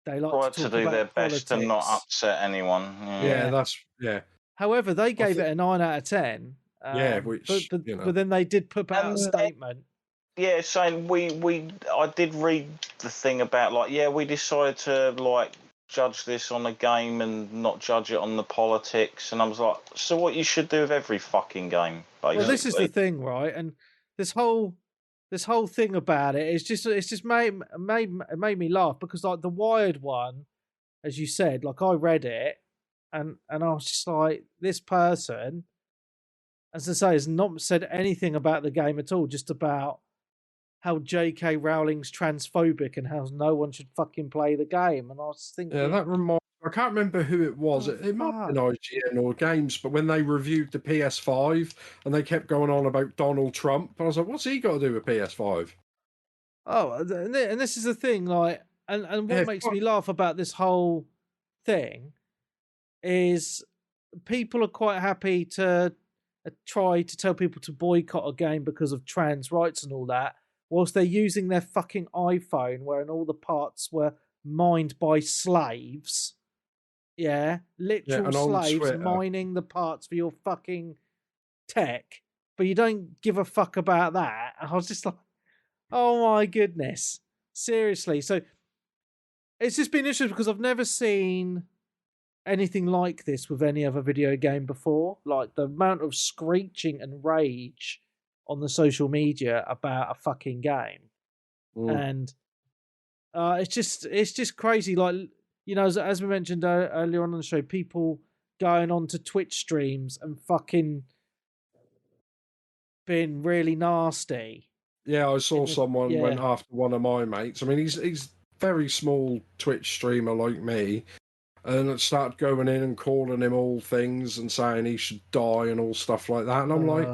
they like to do their politics. best to not upset anyone. Yeah. However, they gave it a 9 out of 10. But then they did put out a statement. Yeah, saying I did read the thing about we decided to judge this on the game and not judge it on the politics, and I was like, so what you should do with every fucking game, basically. Well, this is the thing, right? And this whole thing about it is just made me laugh, because like the Wired one, as you said, like I read it and I was just like, this person, as I say, has not said anything about the game at all, just about how J.K. Rowling's transphobic and how no one should fucking play the game. And I was thinking, yeah, that reminds. I can't remember who it was. It might have been IGN or Games, but when they reviewed the PS5 and they kept going on about Donald Trump, I was like, what's he got to do with PS5? Oh, and this is the thing, like, and what makes me laugh about this whole thing is people are quite happy to try to tell people to boycott a game because of trans rights and all that, whilst they're using their fucking iPhone, wherein all the parts were mined by slaves. Yeah, literal slaves mining the parts for your fucking tech, but you don't give a fuck about that. I was just like, oh my goodness, seriously. So it's just been interesting because I've never seen anything like this with any other video game before. Like the amount of screeching and rage on the social media about a fucking game, and it's just crazy. Like, you know, as we mentioned earlier on the show, people going on to Twitch streams and fucking being really nasty. Yeah, I saw someone went after one of my mates. I mean, he's very small Twitch streamer like me, and started going in and calling him all things and saying he should die and all stuff like that. And I'm like,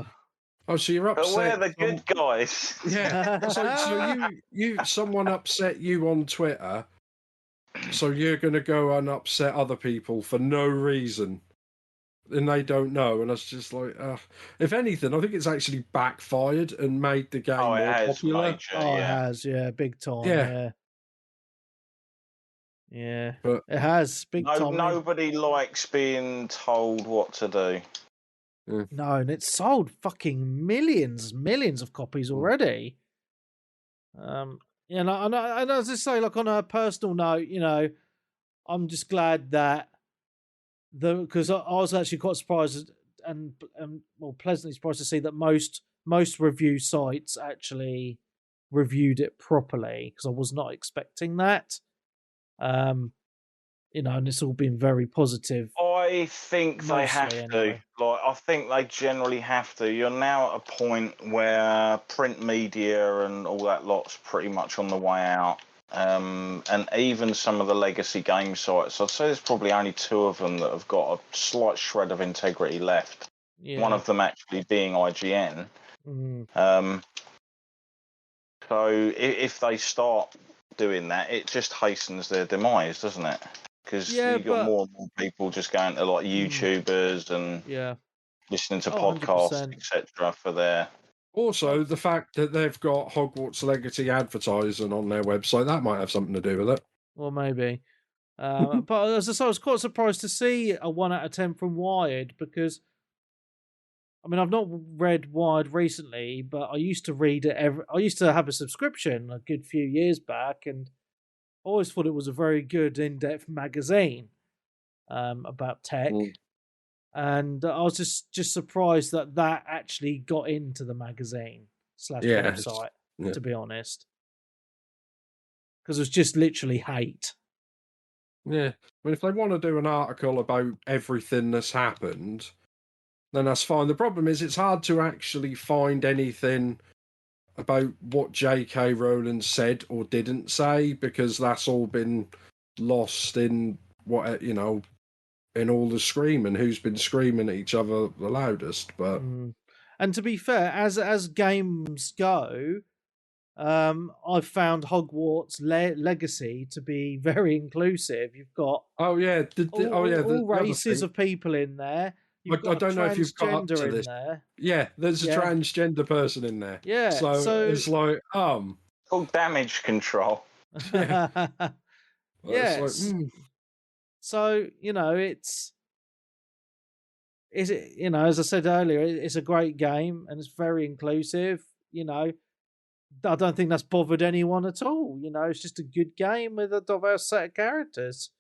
oh, so you're upset? But we're the good guys. Yeah. so someone upset you on Twitter, so you're going to go and upset other people for no reason, and they don't know. And it's just like, if anything, I think it's actually backfired and made the game more popular. It has, big time. Yeah, but it has big time. Nobody likes being told what to do. No, and it's sold fucking millions of copies already. And as I say, like on a personal note, you know, I'm just glad that because I was actually quite surprised and pleasantly surprised to see that most review sites actually reviewed it properly, because I was not expecting that. And it's all been very positive. I think they have to. Anyway. I think they generally have to. You're now at a point where print media and all that lot's pretty much on the way out. And even some of the legacy game sites, I'd say there's probably only 2 of them that have got a slight shred of integrity left. Yeah. One of them actually being IGN. So if they start doing that, it just hastens their demise, doesn't it? Because you've got more and more people just going to like YouTubers and listening to podcasts, etc. for their... Also, the fact that they've got Hogwarts Legacy advertising on their website, that might have something to do with it. Well, maybe. But as I say, I was quite surprised to see a 1 out of 10 from Wired, because, I mean, I've not read Wired recently, but I used to read it I used to have a subscription a good few years back, and I always thought it was a very good in-depth magazine about tech. And I was just surprised that actually got into the magazine / website, to be honest. Because it was just literally hate. Yeah. I mean, if they want to do an article about everything that's happened, then that's fine. The problem is it's hard to actually find anything about what J.K. Rowling said or didn't say, because that's all been lost in in all the screaming, who's been screaming at each other the loudest. But and to be fair, as games go, I've found Hogwarts Legacy to be very inclusive. You've got all races of people in there. I don't know if you've got up to this. There. Yeah, there's a transgender person in there. Yeah, so it's like called damage control. Yeah. Yes. Like, So as I said earlier, it's a great game and it's very inclusive. I don't think that's bothered anyone at all. It's just a good game with a diverse set of characters.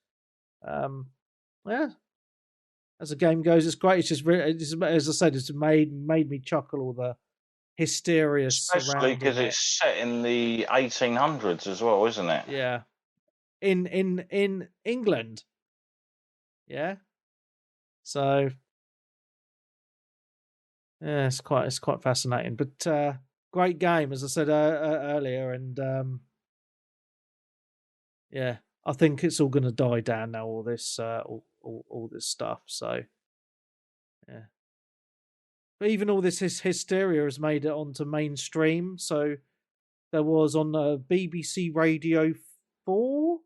As the game goes, it's great. It's just, as I said, it's made me chuckle, all the hysteria, especially because it's set in the 1800s as well, isn't it? Yeah, in England. Yeah, so yeah, it's quite fascinating. But great game, as I said earlier, and I think it's all going to die down now. All this, all this stuff. So yeah, but even all this hysteria has made it onto mainstream. So there was on BBC Radio 4,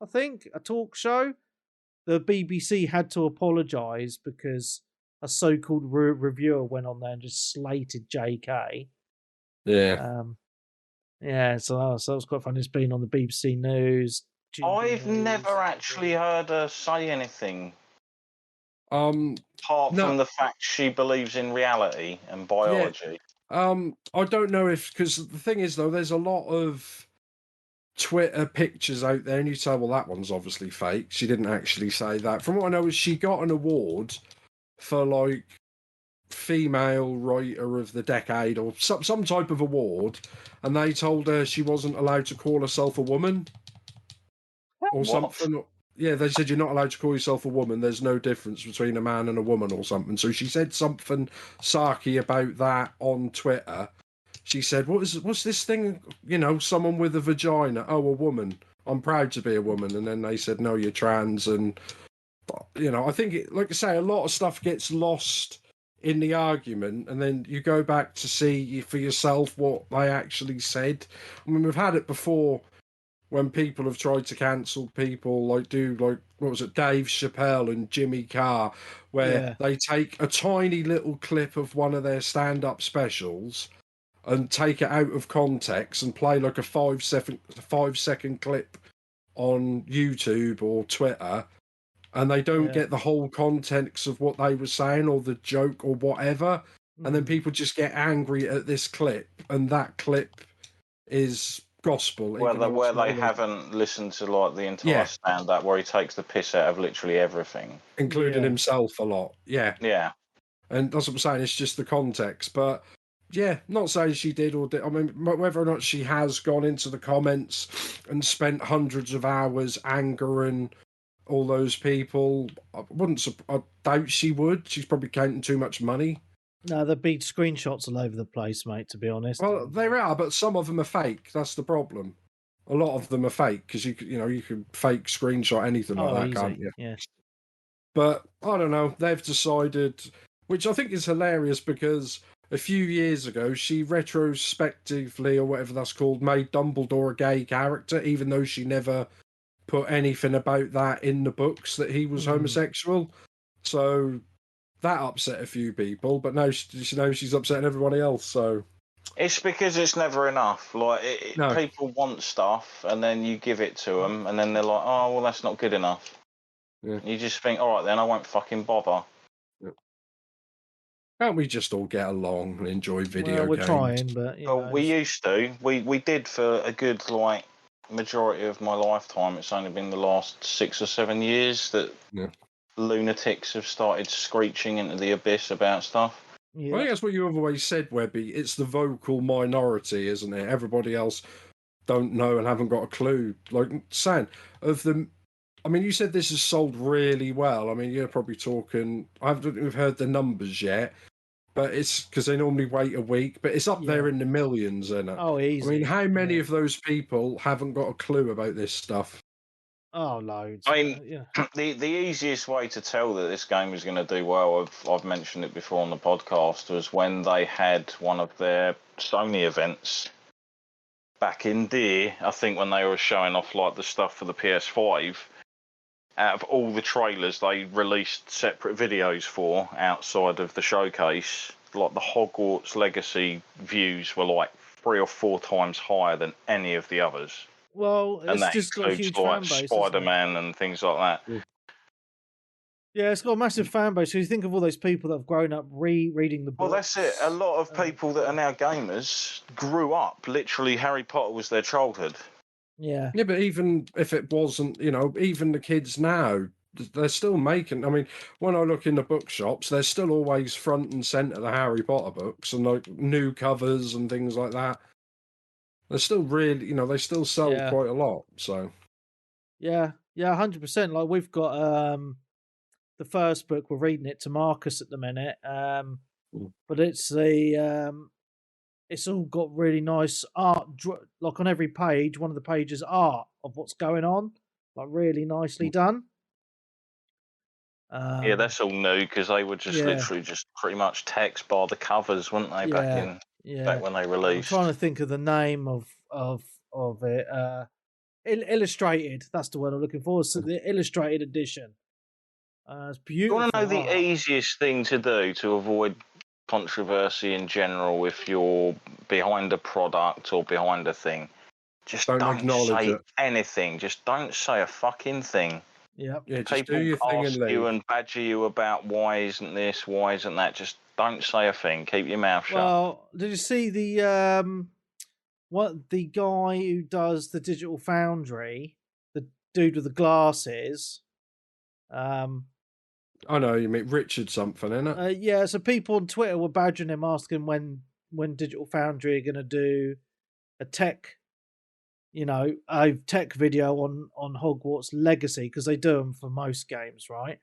I think, a talk show. The BBC had to apologise because a so-called reviewer went on there and just slated JK. Yeah. So that was quite funny. It's been on the BBC News. I've never actually heard her say anything. Apart from the fact she believes in reality and biology. Yeah. I don't know because the thing is, though, there's a lot of Twitter pictures out there, and you say, well, that one's obviously fake. She didn't actually say that. From what I know, is she got an award for like female writer of the decade or some type of award, and they told her she wasn't allowed to call herself a woman or something. Yeah, they said you're not allowed to call yourself a woman. There's no difference between a man and a woman or something. So she said something sarky about that on Twitter. She said, what's this thing, someone with a vagina? Oh, a woman. I'm proud to be a woman. And then they said, no, you're trans. And, I think, like I say, a lot of stuff gets lost in the argument. And then you go back to see for yourself what they actually said. I mean, we've had it before when people have tried to cancel people, what was it, Dave Chappelle and Jimmy Carr, where they take a tiny little clip of one of their stand-up specials and take it out of context and play like a 5-second clip on YouTube or Twitter, and they don't get the whole context of what they were saying or the joke or whatever, and then people just get angry at this clip, and that clip is gospel. Where they haven't listened to like the entire stand-up where he takes the piss out of literally everything. Including himself a lot. Yeah. Yeah. And that's what I'm saying, it's just the context. But Yeah, not saying she did or did. I mean, whether or not she has gone into the comments and spent hundreds of hours angering all those people, I doubt she would. She's probably counting too much money. No, there'd be screenshots all over the place, mate, to be honest. Well, there are, but some of them are fake. That's the problem. A lot of them are fake because you can fake screenshot anything like that, easy. can't you? Yeah. But I don't know. They've decided, which I think is hilarious because a few years ago she retrospectively, or whatever that's called, made Dumbledore a gay character, even though she never put anything about that in the books that he was homosexual. So that upset a few people, but now she's upsetting everybody else. So it's because it's never enough. Like no. People want stuff, and then you give it to them, and then they're like, "Oh, well, that's not good enough." Yeah. You just think, "All right, then I won't fucking bother." Yeah. Can't we just all get along and enjoy video we're games? Trying, but we used to. We did for a good majority of my lifetime. It's only been the last 6 or 7 years that lunatics have started screeching into the abyss about stuff. Yeah. I think that's what you have always said, Webby. It's the vocal minority, isn't it? Everybody else don't know and haven't got a clue. Like San, of the, I mean, you said this has sold really well. I mean, you're probably talking. I haven't heard the numbers yet, but it's because they normally wait a week. But it's up there in the millions, isn't it? Oh, easy. I mean, how many of those people haven't got a clue about this stuff? Oh, loads. I mean, the easiest way to tell that this game is going to do well, I've mentioned it before on the podcast, was when they had one of their Sony events back in there. I think when they were showing off like the stuff for the PS5. Out of all the trailers they released separate videos for outside of the showcase, like the Hogwarts Legacy views were like 3 or 4 times higher than any of the others. Well, it's just got a huge fan base. Spider-Man and things like that. Yeah, it's got a massive fan base. So you think of all those people that have grown up reading the books. Well, that's it. A lot of people that are now gamers grew up. Literally, Harry Potter was their childhood. Yeah. Yeah, but even if it wasn't, even the kids now, they're still making. I mean, when I look in the bookshops, they're still always front and centre the Harry Potter books and like new covers and things like that. They're still really, they still sell quite a lot. So, yeah, 100%. Like we've got the first book, we're reading it to Marcus at the minute, but it's it's all got really nice art. Like on every page, one of the pages art of what's going on, like really nicely done. Yeah, that's all new because they were just literally just pretty much text by the covers, weren't they? Back when they released. I'm trying to think of the name of it. Illustrated. That's the word I'm looking for. So the illustrated edition. It's beautiful. You want to know the easiest thing to do to avoid controversy in general if you're behind a product or behind a thing? Just don't say anything. Just don't say a fucking thing. Yep. Yeah, just people do your thing ask you and badger you about why isn't this, why isn't that. Just don't say a thing. Keep your mouth shut. Well, did you see the the guy who does the Digital Foundry, the dude with the glasses? I know you mean Richard something, isn't it? Yeah. So people on Twitter were badgering him, asking when Digital Foundry are going to do a tech video on Hogwarts Legacy, because they do them for most games, right?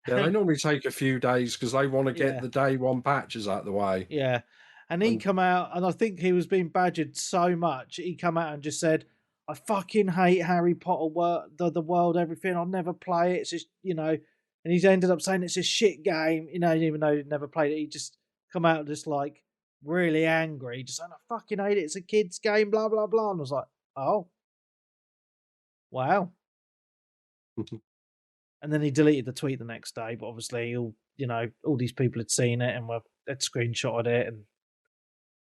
Yeah, they normally take a few days because they want to get the day one patches out of the way. Yeah, and he come out, and I think he was being badgered so much, he come out and just said, "I fucking hate Harry Potter, the world, everything. I'll never play it. It's just, and he's ended up saying it's a shit game, even though he'd never played it. He just come out just like really angry, just saying, I fucking hate it. It's a kid's game, blah blah blah." And I was like, oh, wow. And then he deleted the tweet the next day, but obviously all these people had seen it and had screenshotted it, and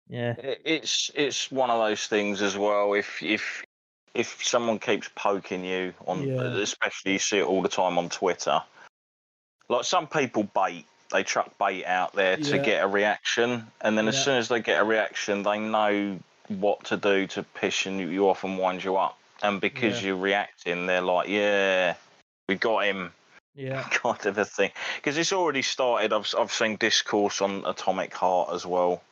yeah, it's one of those things as well. If someone keeps poking you on, especially you see it all the time on Twitter, like some people they chuck bait out there to get a reaction, and then as soon as they get a reaction, they know what to do to piss you off and wind you up. And because you're reacting, they're like, yeah, we got him. Yeah. Kind of a thing. Because it's already started. I've seen discourse on Atomic Heart as well.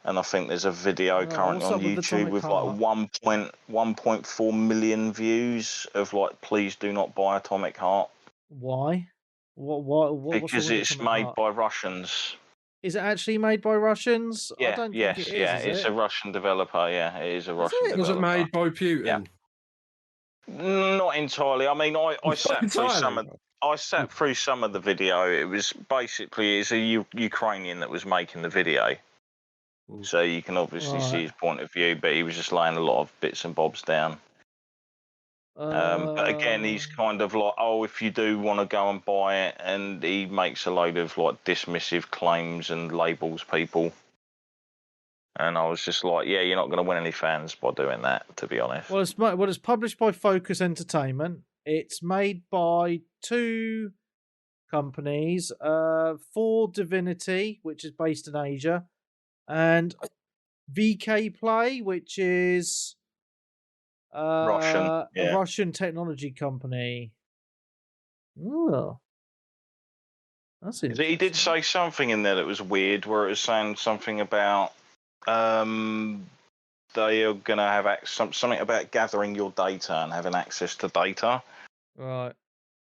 And I think there's a video currently on YouTube with like 1.4 million views of like, please do not buy Atomic Heart. Why? What? Because it's made by Russians. Is it actually made by Russians? Yeah, I don't think it is. It's a Russian developer. Yeah, it is a Russian developer. Was it made by Putin? Yeah. Not entirely. I mean, I sat through some of. I sat through some of the video. It was basically it's a Ukrainian that was making the video, so you can obviously see his point of view. But he was just laying a lot of bits and bobs down. But again, he's kind of like, oh, if you do want to go and buy it, and he makes a load of like dismissive claims and labels people. And I was just like, yeah, you're not going to win any fans by doing that, to be honest. Well, it's published by Focus Entertainment. It's made by 2 companies, For Divinity, which is based in Asia, and VK Play, which is Russian, a Russian technology company. Oh, that's interesting. He did say something in there that was weird, where it was saying something about they are going to have something about gathering your data and having access to data. Right.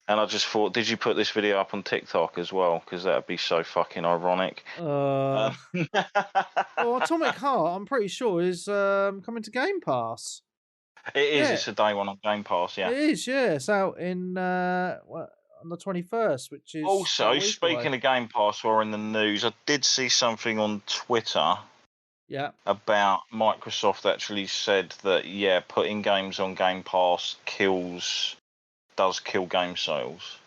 And I just thought, did you put this video up on TikTok as well? Because that would be so fucking ironic. Well, Atomic Heart, I'm pretty sure, is coming to Game Pass. It is. Yeah. It's a day one on Game Pass, yeah. It is, yeah. It's out in on the 21st, which is... Also, speaking of Game Pass, we're in the news. I did see something on Twitter about Microsoft actually said that, yeah, putting games on Game Pass does kill game sales.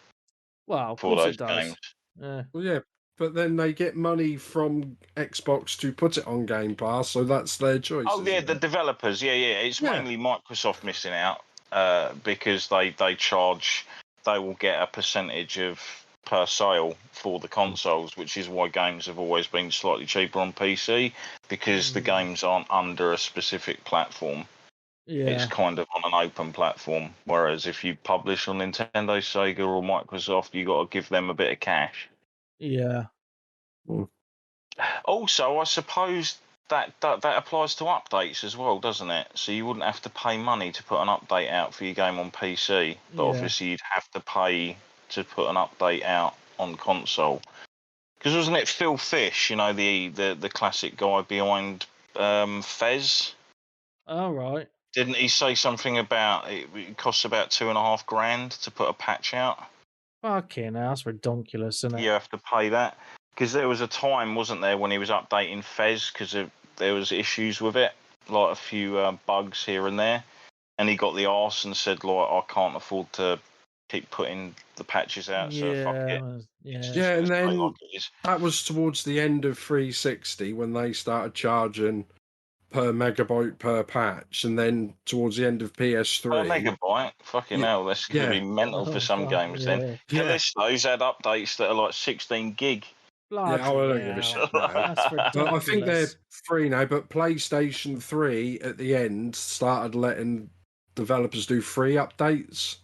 Well, of for course those it does. games. Yeah. Well, yeah, but then they get money from Xbox to put it on Game Pass, so that's their choice. Oh, yeah, the developers. Yeah. It's mainly Microsoft missing out because they will get a percentage of per sale for the consoles, which is why games have always been slightly cheaper on PC, because the games aren't under a specific platform. Yeah. It's kind of on an open platform, whereas if you publish on Nintendo, Sega or Microsoft, you got to give them a bit of cash. Yeah. Also, I suppose that applies to updates as well, doesn't it? So you wouldn't have to pay money to put an update out for your game on PC, but obviously you'd have to pay to put an update out on console. Because wasn't it Phil Fish, the classic guy behind Fez? Oh, right. Didn't he say something about it costs about $2,500 to put a patch out? Fucking hell, that's ridiculous, isn't it? You have to pay that. Because there was a time, wasn't there, when he was updating Fez, because there was issues with it, like a few bugs here and there, and he got the arse and said, like, I can't afford to keep putting the patches out, so fuck it. Yeah, and then that was towards the end of 360 when they started charging per megabyte per patch, and then towards the end of PS3. Per megabyte? Fucking hell, that's going to be mental for some games then. Callisto's had updates that are like 16 gig. I don't give a shit now. But I think they're free now, but PlayStation 3 at the end started letting developers do free updates.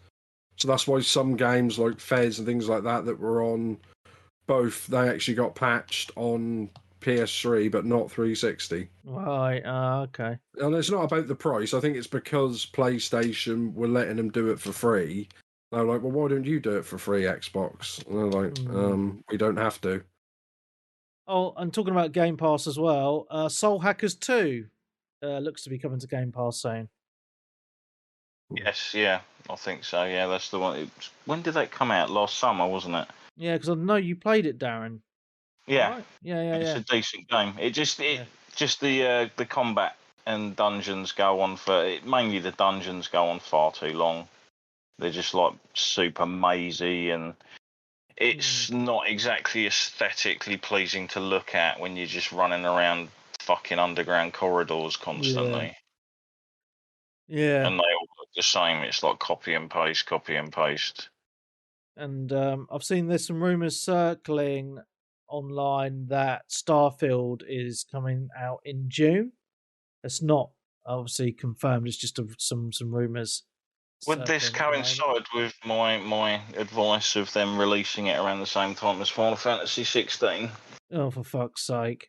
So that's why some games like Fez and things like that were on both, they actually got patched on PS3 but not 360. Right, okay. And it's not about the price. I think it's because PlayStation were letting them do it for free. They're like, well, why don't you do it for free, Xbox? And they're like, we don't have to. Oh, and talking about Game Pass as well, Soul Hackers 2 looks to be coming to Game Pass soon. Yes, yeah, I think so. Yeah, that's the one. When did that come out? Last summer, wasn't it? Yeah, because I know you played it, Darren. Yeah, right? Yeah. It's a decent game. Just the combat and dungeons go on mainly the dungeons go on far too long. They're just like super mazy, and it's not exactly aesthetically pleasing to look at when you're just running around fucking underground corridors constantly. Yeah. And they all look the same. It's like copy and paste. And I've seen there's some rumours circling online that Starfield is coming out in June. It's not obviously confirmed. It's just some rumours. Would this coincide with my advice of them releasing it around the same time as Final Fantasy 16? Oh, for fuck's sake!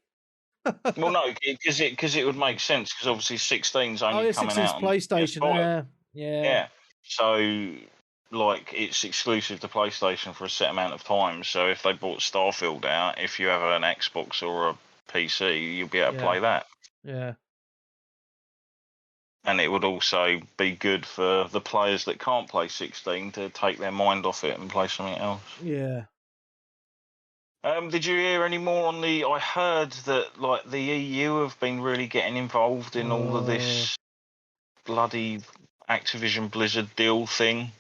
Well, no, because it would make sense because obviously 16's only coming 16's out on PlayStation. PS5. Yeah. So, like, it's exclusive to PlayStation for a set amount of time. So, if they brought Starfield out, if you have an Xbox or a PC, you'll be able to play that. Yeah. And it would also be good for the players that can't play 16 to take their mind off it and play something else. Yeah. Did you hear any more on the? I heard that like the EU have been really getting involved in all of this bloody Activision Blizzard deal thing.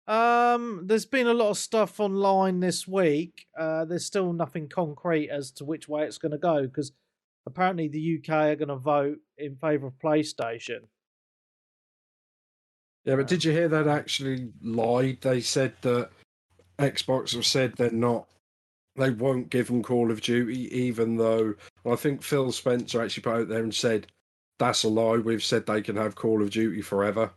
There's been a lot of stuff online this week. There's still nothing concrete as to which way it's going to go because apparently the UK are going to vote in favour of PlayStation. Yeah, but did you hear that actually lied? They said that Xbox have said they won't give them Call of Duty, even though I think Phil Spencer actually put out there and said, that's a lie. We've said they can have Call of Duty forever.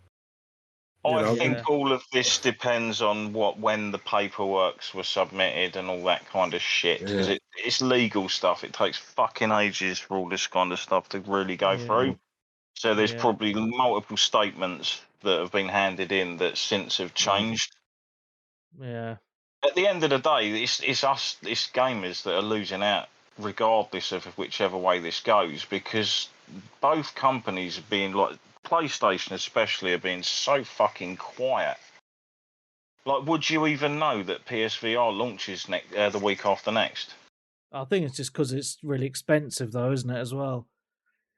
I think all of this depends on when the paperworks were submitted and all that kind of shit. Because it's legal stuff. It takes fucking ages for all this kind of stuff to really go through. So there's probably multiple statements that have been handed in that since have changed. Yeah. At the end of the day, it's us, it's gamers that are losing out, regardless of whichever way this goes, because both companies are being like. PlayStation especially are being so fucking quiet. Like, would you even know that PSVR launches the week after next? I think it's just because it's really expensive, though, isn't it? As well.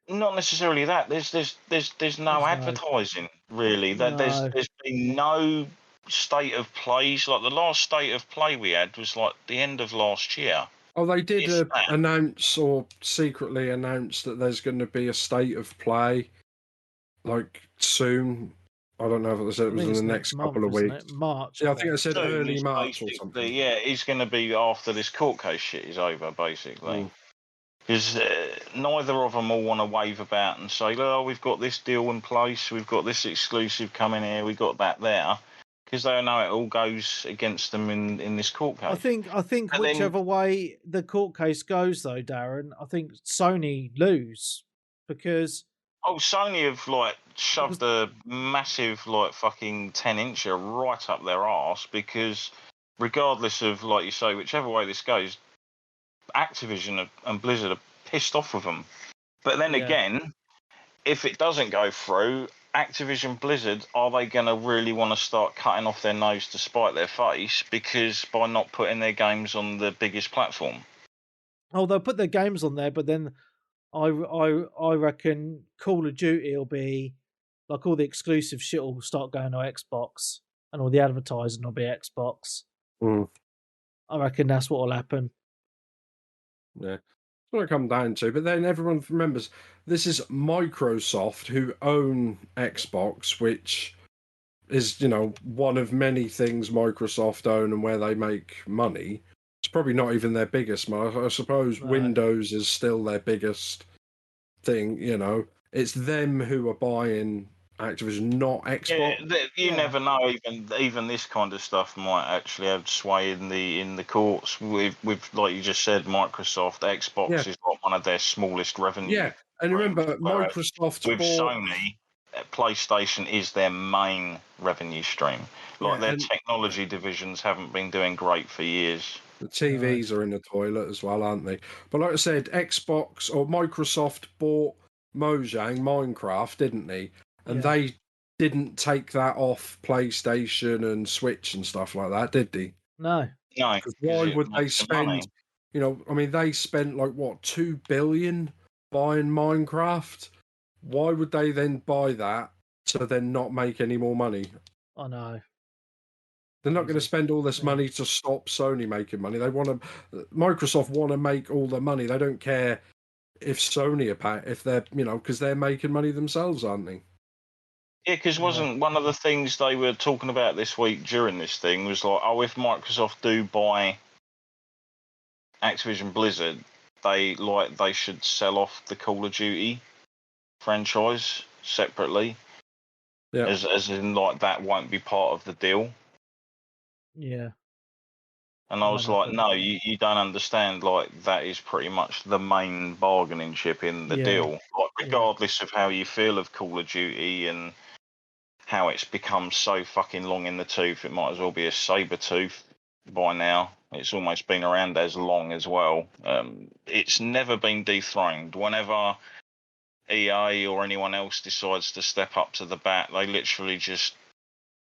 Not necessarily that. There's no advertising really. No. There's been no state of plays. Like the last state of play we had was like the end of last year. Oh, they did announce or secretly announce that there's going to be a state of play, like soon. I don't know if it was in the next couple of weeks. March. Yeah, I think I said early March or something. Yeah, it's going to be after this court case shit is over, basically. Because neither of them all want to wave about and say, "Oh, we've got this deal in place, we've got this exclusive coming here, we've got that there," because they know it all goes against them in this court case. I think whichever way the court case goes, though, Darren, I think Sony lose because. Oh, Sony have like shoved a massive like fucking 10-incher right up their arse because, regardless of like you say, whichever way this goes, Activision and Blizzard are pissed off with them. But then again, if it doesn't go through, Activision Blizzard, are they going to really want to start cutting off their nose to spite their face because by not putting their games on the biggest platform? Oh, they'll put their games on there, but then I reckon Call of Duty will be like all the exclusive shit will start going to Xbox and all the advertising will be Xbox. I reckon that's what will happen. Yeah, that's what it comes down to. But then everyone remembers this is Microsoft who own Xbox, which is, one of many things Microsoft own and where they make money. It's probably not even their biggest market. I suppose Windows is still their biggest thing, It's them who are buying Activision, not Xbox. Yeah, you never know. Even this kind of stuff might actually have sway in the courts. With like you just said, Microsoft, Xbox is like one of their smallest revenue. Yeah, and remember, Microsoft with bought Sony, PlayStation is their main revenue stream. Like their technology divisions haven't been doing great for years. The TVs are in the toilet as well, aren't they? But like I said, Xbox or Microsoft bought Mojang, Minecraft, didn't they? And they didn't take that off PlayStation and Switch and stuff like that, did they? No. Because why would they spend? They spent like what, $2 billion buying Minecraft. Why would they then buy that to then not make any more money? I know. They're not going to spend all this money to stop Sony making money. Microsoft want to make all the money. They don't care if Sony if they're, because they're making money themselves, aren't they? Yeah, because wasn't one of the things they were talking about this week during this thing was like, if Microsoft do buy Activision Blizzard, they should sell off the Call of Duty franchise separately. Yeah. As in like that won't be part of the deal. Yeah. And I was like, no, you don't understand. Like, that is pretty much the main bargaining chip in the deal. Like, regardless of how you feel of Call of Duty and how it's become so fucking long in the tooth, it might as well be a saber tooth by now. It's almost been around as long as well. It's never been dethroned. Whenever EA or anyone else decides to step up to the bat, they literally just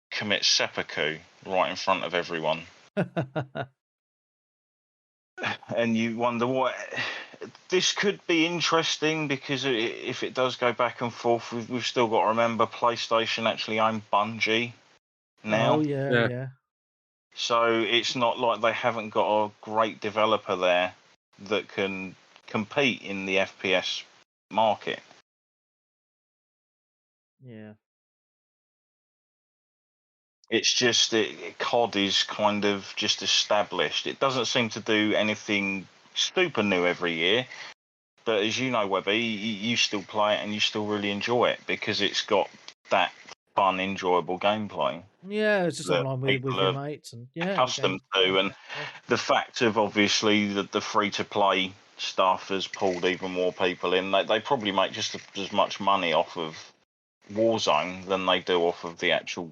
commit seppuku right in front of everyone. And you wonder what this could be interesting, because if it does go back and forth, we've still got to remember PlayStation actually own Bungie now. Oh yeah. So it's not like they haven't got a great developer there that can compete in the FPS market. Yeah. It's just COD is kind of just established. It doesn't seem to do anything super new every year. But as you know, Webby, you still play it and you still really enjoy it because it's got that fun, enjoyable gameplay. Yeah, it's just online with your mates. And accustomed to. And the fact of, obviously, the free-to-play stuff has pulled even more people in. They probably make just as much money off of Warzone than they do off of the actual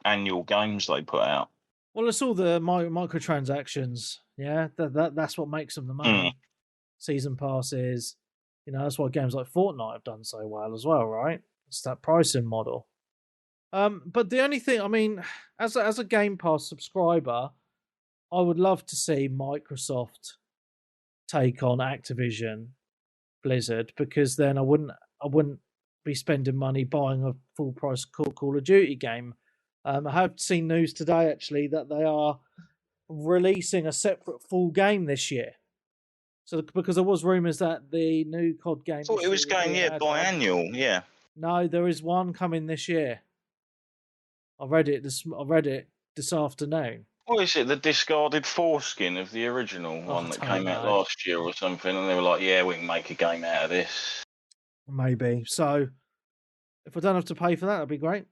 annual games they put out. Well, it's all the microtransactions. Yeah, that's what makes them the money. Season passes. That's why games like Fortnite have done so well as well, right? It's that pricing model. But the only thing, I mean, as a Game Pass subscriber, I would love to see Microsoft take on Activision Blizzard, because then I wouldn't be spending money buying a full price Call of Duty game. I have seen news today actually that they are releasing a separate full game this year. So because there was rumours that the new COD game, I thought it was going biannual. Yeah. No, there is one coming this year. I read it this afternoon. What is it? The discarded foreskin of the original one that came out last year or something, and they were like, "Yeah, we can make a game out of this." Maybe. So, if I don't have to pay for that, that'd be great.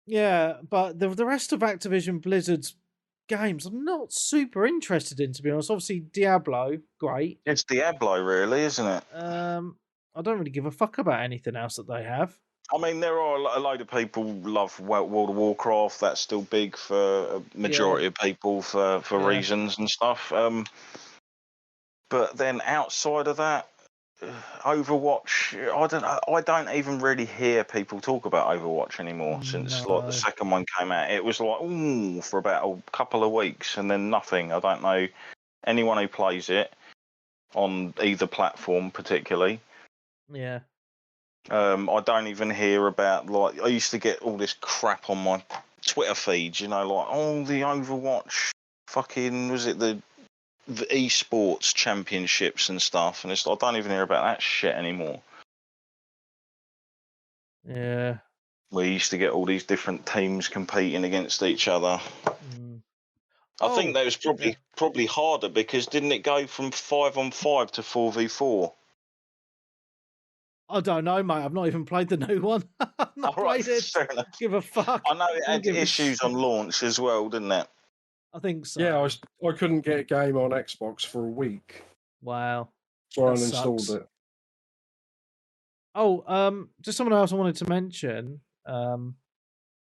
Yeah, but the rest of Activision Blizzard's games I'm not super interested in, to be honest. Obviously, Diablo, great. It's Diablo, really, isn't it? I don't really give a fuck about anything else that they have. I mean, there are a load of people who love World of Warcraft. That's still big for a majority of people for reasons and stuff. But then outside of that, Overwatch, I don't even really hear people talk about Overwatch anymore since like the second one came out. It was like, ooh, for about a couple of weeks and then nothing. I don't know anyone who plays it on either platform particularly. Yeah. I don't even hear about, like, I used to get all this crap on my Twitter feed, like, oh, the Overwatch fucking, was it the esports championships and stuff, and I don't even hear about that shit anymore. Yeah. We used to get all these different teams competing against each other. I think that was probably harder, because didn't it go from 5-on-5 to 4v4? I don't know, mate. I've not even played the new one. I've not played it. Give a fuck. I know it had issues on launch as well, didn't it? I think so. Yeah, I couldn't get a game on Xbox for a week. Wow. So I uninstalled it. Oh, just something else I wanted to mention,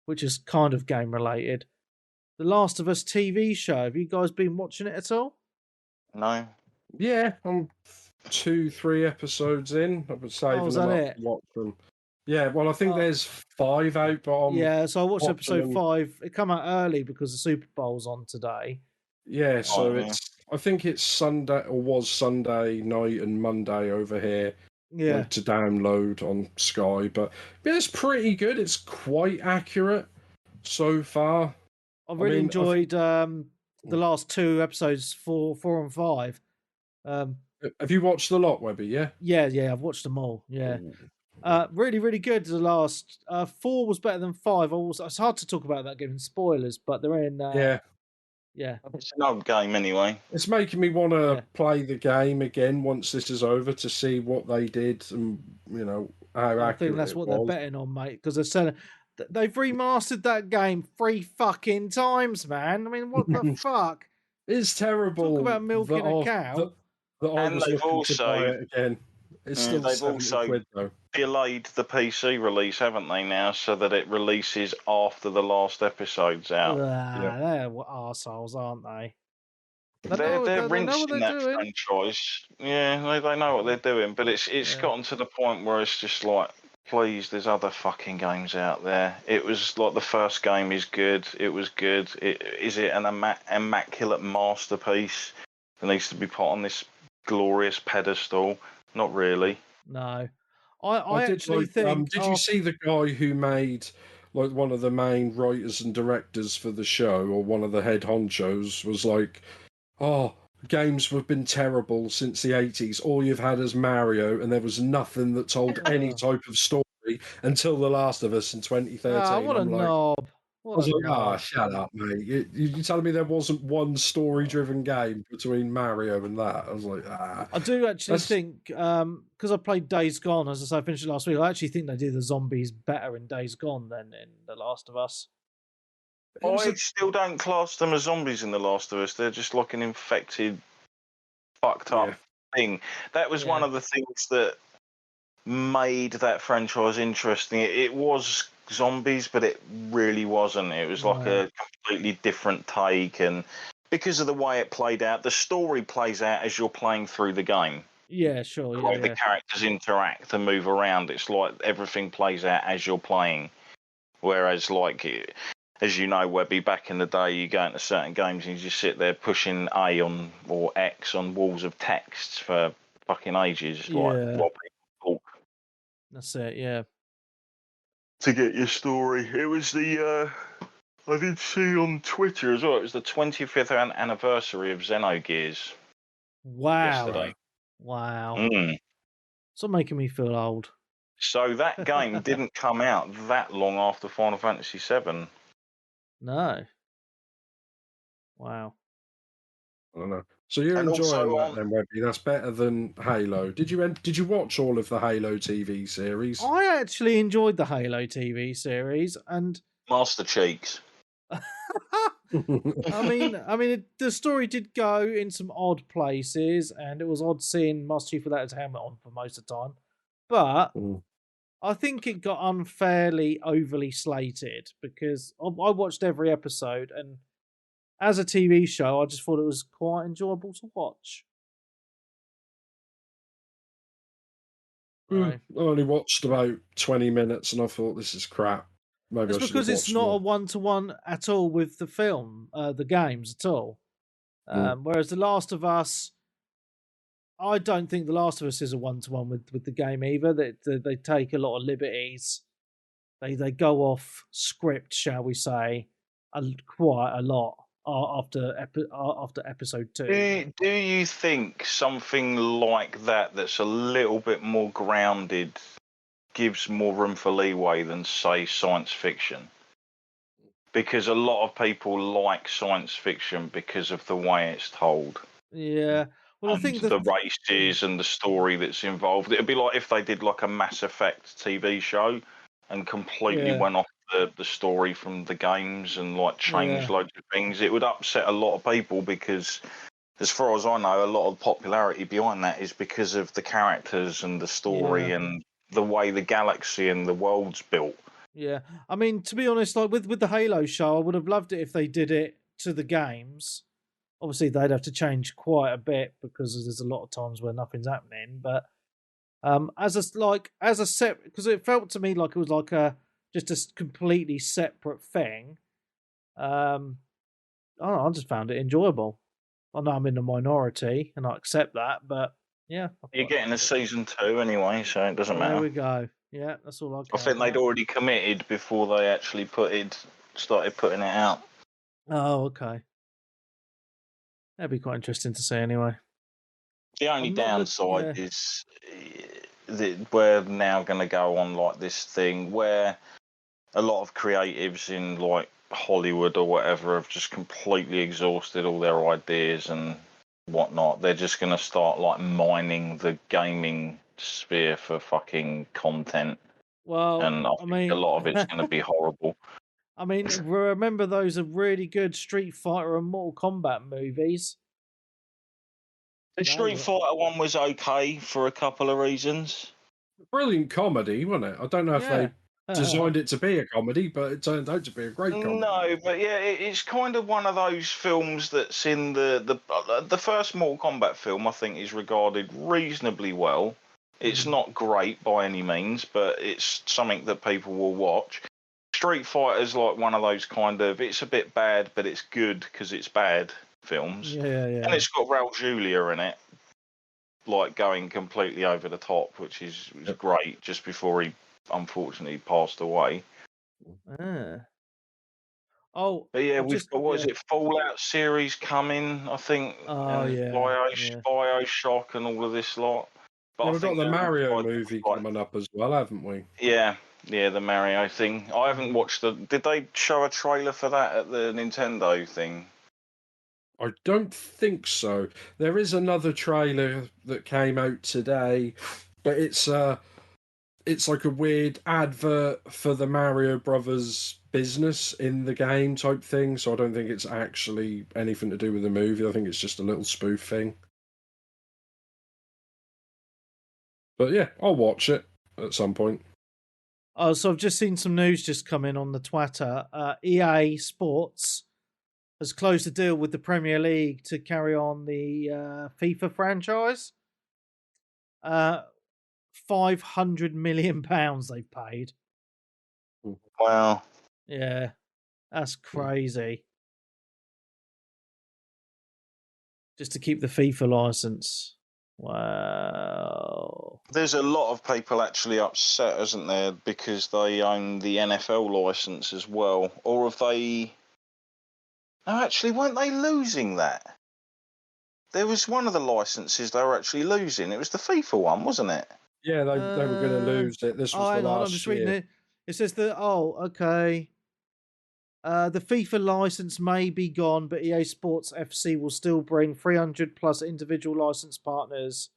which is kind of game related. The Last of Us TV show. Have you guys been watching it at all? No. Yeah, I'm 2-3 episodes in. I've been saving them up to watch them. Yeah, well, I think there's 5 out, but so I watched episode 5. It come out early because the Super Bowl's on today. Yeah, so I think it's Sunday, or was Sunday night and Monday over here. Yeah. To download on Sky, but it's pretty good. It's quite accurate so far. I've really enjoyed the last 2 episodes, 4 and 5. Have you watched the lot, Webby? Yeah. Yeah, I've watched them all. Yeah. Really, really good. The last 4 was better than 5. It's hard to talk about that given spoilers, but they're in. Yeah. It's an old game anyway. It's making me want to play the game again once this is over to see what they did and how accurate. I think that's what they're betting on, mate, because they're selling. They've remastered that game 3 fucking times, man. I mean, what the fuck? It's terrible. Talk about milking a cow. That I was looking to buy it again. It's still they've 70 also quid though. delayed the PC release, haven't they, now, so that it releases after the last episode's out. They're arseholes, aren't they? They're rinsing that franchise. Yeah, they know what they're doing, but it's gotten to the point where it's just like, please, there's other fucking games out there. It was like the first game is good. It was good. Is it an immaculate masterpiece that needs to be put on this glorious pedestal? Not really. No. I actually think... did you see the guy who made like one of the main writers and directors for the show, or one of the head honchos, was like, oh, games have been terrible since the 80s. All you've had is Mario, and there was nothing that told any type of story until The Last of Us in 2013. What a knob. I was like, shut up, mate. You're telling me there wasn't one story-driven game between Mario and that? I was like, I do actually think, because I played Days Gone, as I say, I finished it last week, I actually think they do the zombies better in Days Gone than in The Last of Us. I still don't class them as zombies in The Last of Us. They're just like an infected, fucked up thing. That was one of the things that made that franchise interesting. It was zombies, but it really wasn't. It was like a completely different take, and because of the way it played out, the story plays out as you're playing through the game. Yeah, sure. The way the characters interact and move around, it's like everything plays out as you're playing. Whereas, like, as you know, Webby, back in the day, you go into certain games and you just sit there pushing A on or X on walls of texts for fucking ages, like what people talk. That's it, yeah. To get your story. It was the, I did see on Twitter as well, it was the 25th anniversary of Xenogears. Wow. Yesterday. Wow. It's not making me feel old. So that game didn't come out that long after Final Fantasy VII. No. Wow. I don't know. So you're enjoying that then, Webby? That's better than Halo. Did you watch all of the Halo TV series? I actually enjoyed the Halo TV series, and Master Cheeks. I mean, the story did go in some odd places, and it was odd seeing Master Chief without his helmet on for most of the time. But I think it got unfairly overly slated, because I watched every episode, and as a TV show, I just thought it was quite enjoyable to watch. I only watched about 20 minutes, and I thought, this is crap. Maybe it's because it's not a one-to-one at all with the film, the games at all. Whereas The Last of Us, I don't think The Last of Us is a one-to-one with the game either. They take a lot of liberties. They go off script, shall we say, quite a lot after episode 2. Do you think something like that's a little bit more grounded gives more room for leeway than, say, science fiction? Because a lot of people like science fiction because of the way it's told. Yeah. Well, I think the races and the story that's involved. It'd be like if they did like a Mass Effect TV show and completely went off the story from the games and like changed loads of things. It would upset a lot of people because, as far as I know, a lot of popularity behind that is because of the characters and the story and the way the galaxy and the world's built. Yeah, I mean, to be honest, like with the Halo show, I would have loved it if they did it to the games. Obviously, they'd have to change quite a bit because there's a lot of times where nothing's happening. But as a set, because it felt to me like it was like just a completely separate thing. I don't know, I just found it enjoyable. I know I'm in the minority and I accept that, but yeah. You're getting a season 2 anyway, so it doesn't matter. There we go. Yeah, that's all I think they'd already committed before they actually started putting it out. Oh, okay. That'd be quite interesting to see anyway. The only downside is that we're now going to go on like this thing where a lot of creatives in like Hollywood or whatever have just completely exhausted all their ideas and whatnot. They're just going to start like mining the gaming sphere for fucking content. Well, and I think a lot of it's going to be horrible. I mean, remember those are really good Street Fighter and Mortal Kombat movies. The Street Fighter one was okay for a couple of reasons. Brilliant comedy, wasn't it? I don't know if they designed it to be a comedy, but it turned out to be a great comedy. No, but yeah, it's kind of one of those films that's in the first Mortal Kombat film. I think is regarded reasonably well. It's not great by any means, but it's something that people will watch. Street Fighter's like one of those kind of, it's a bit bad, but it's good because it's bad films. Yeah. And it's got Raul Julia in it, like going completely over the top, which is great, just before he unfortunately passed away. Oh, but yeah, we've got, what is it, Fallout series coming, I think. Oh, and Bioshock and all of this lot. But we've got the Mario movie coming up as well, haven't we? Yeah, the Mario thing. I haven't watched did they show a trailer for that at the Nintendo thing? I don't think so. There is another trailer that came out today, but it's like a weird advert for the Mario Brothers business in the game type thing, so I don't think it's actually anything to do with the movie. I think it's just a little spoof thing. But yeah, I'll watch it at some point. Oh, so I've just seen some news just come in on the Twitter. EA Sports has closed a deal with the Premier League to carry on the FIFA franchise. £500 million they've paid. Wow. Yeah, that's crazy. Just to keep the FIFA license. Wow. There's a lot of people actually upset, isn't there, because they own the NFL license as well. Or have they... No, actually, weren't they losing that? There was one of the licenses they were actually losing. It was the FIFA one, wasn't it? Yeah, they were going to lose it. This was the last I'm just year. reading it. It says that, okay. The FIFA license may be gone, but EA Sports FC will still bring 300 plus individual license partners,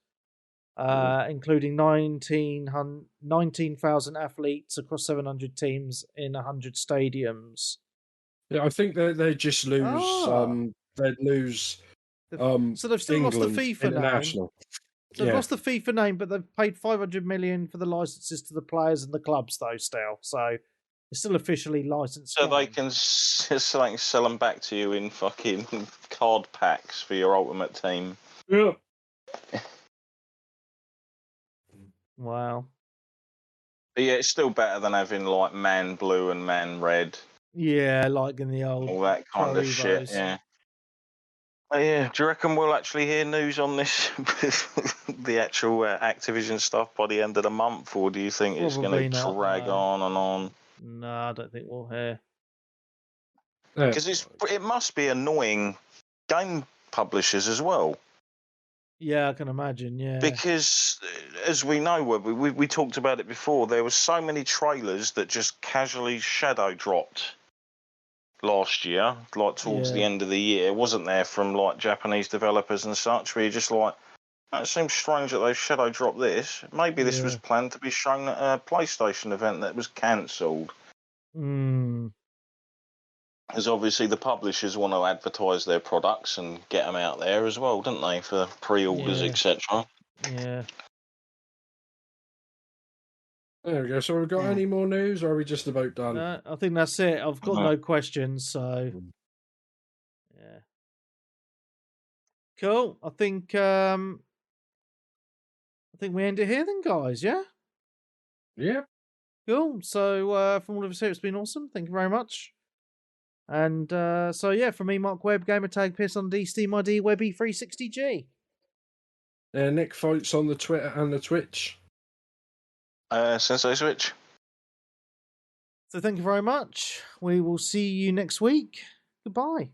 including 19,000 athletes across 700 teams in 100 stadiums. Yeah, I think they just lose. They'd lose. So they've still England, lost the FIFA international. name. So they've lost the FIFA name, but they've paid 500 million for the licenses to the players and the clubs, though. So it's still officially licensed. So they can sell them back to you in fucking card packs for your ultimate team. Yeah. Wow. But yeah, it's still better than having like Man Blue and Man Red. Yeah, like in the old all that kind of shit. Yeah. Oh, yeah. Do you reckon we'll actually hear news on this, the actual Activision stuff, by the end of the month, or do you think it's going to drag on and on? No, I don't think we'll hear. Because it must be annoying game publishers as well. Yeah, I can imagine, yeah. Because, as we know, we talked about it before, there were so many trailers that just casually shadow dropped last year, like towards the end of the year, wasn't there, from like Japanese developers and such, where you're just like, it seems strange that they shadow dropped this. Maybe this was planned to be shown at a PlayStation event that was cancelled. Because obviously the publishers want to advertise their products and get them out there as well, don't they, for pre-orders, etc. Yeah. There we go. So we've got any more news, or are we just about done? I think that's it. I've got no questions, so yeah. Cool. I think we end it here then, guys. Yeah. Yeah. Cool. So from all of us here, it's been awesome. Thank you very much. And so yeah, from me, Mark Webb, Gamertag Piss on D, Steam ID, Webby 360G. Nick Fights on the Twitter and the Twitch. Sensei Switch. So thank you very much. We will see you next week. Goodbye.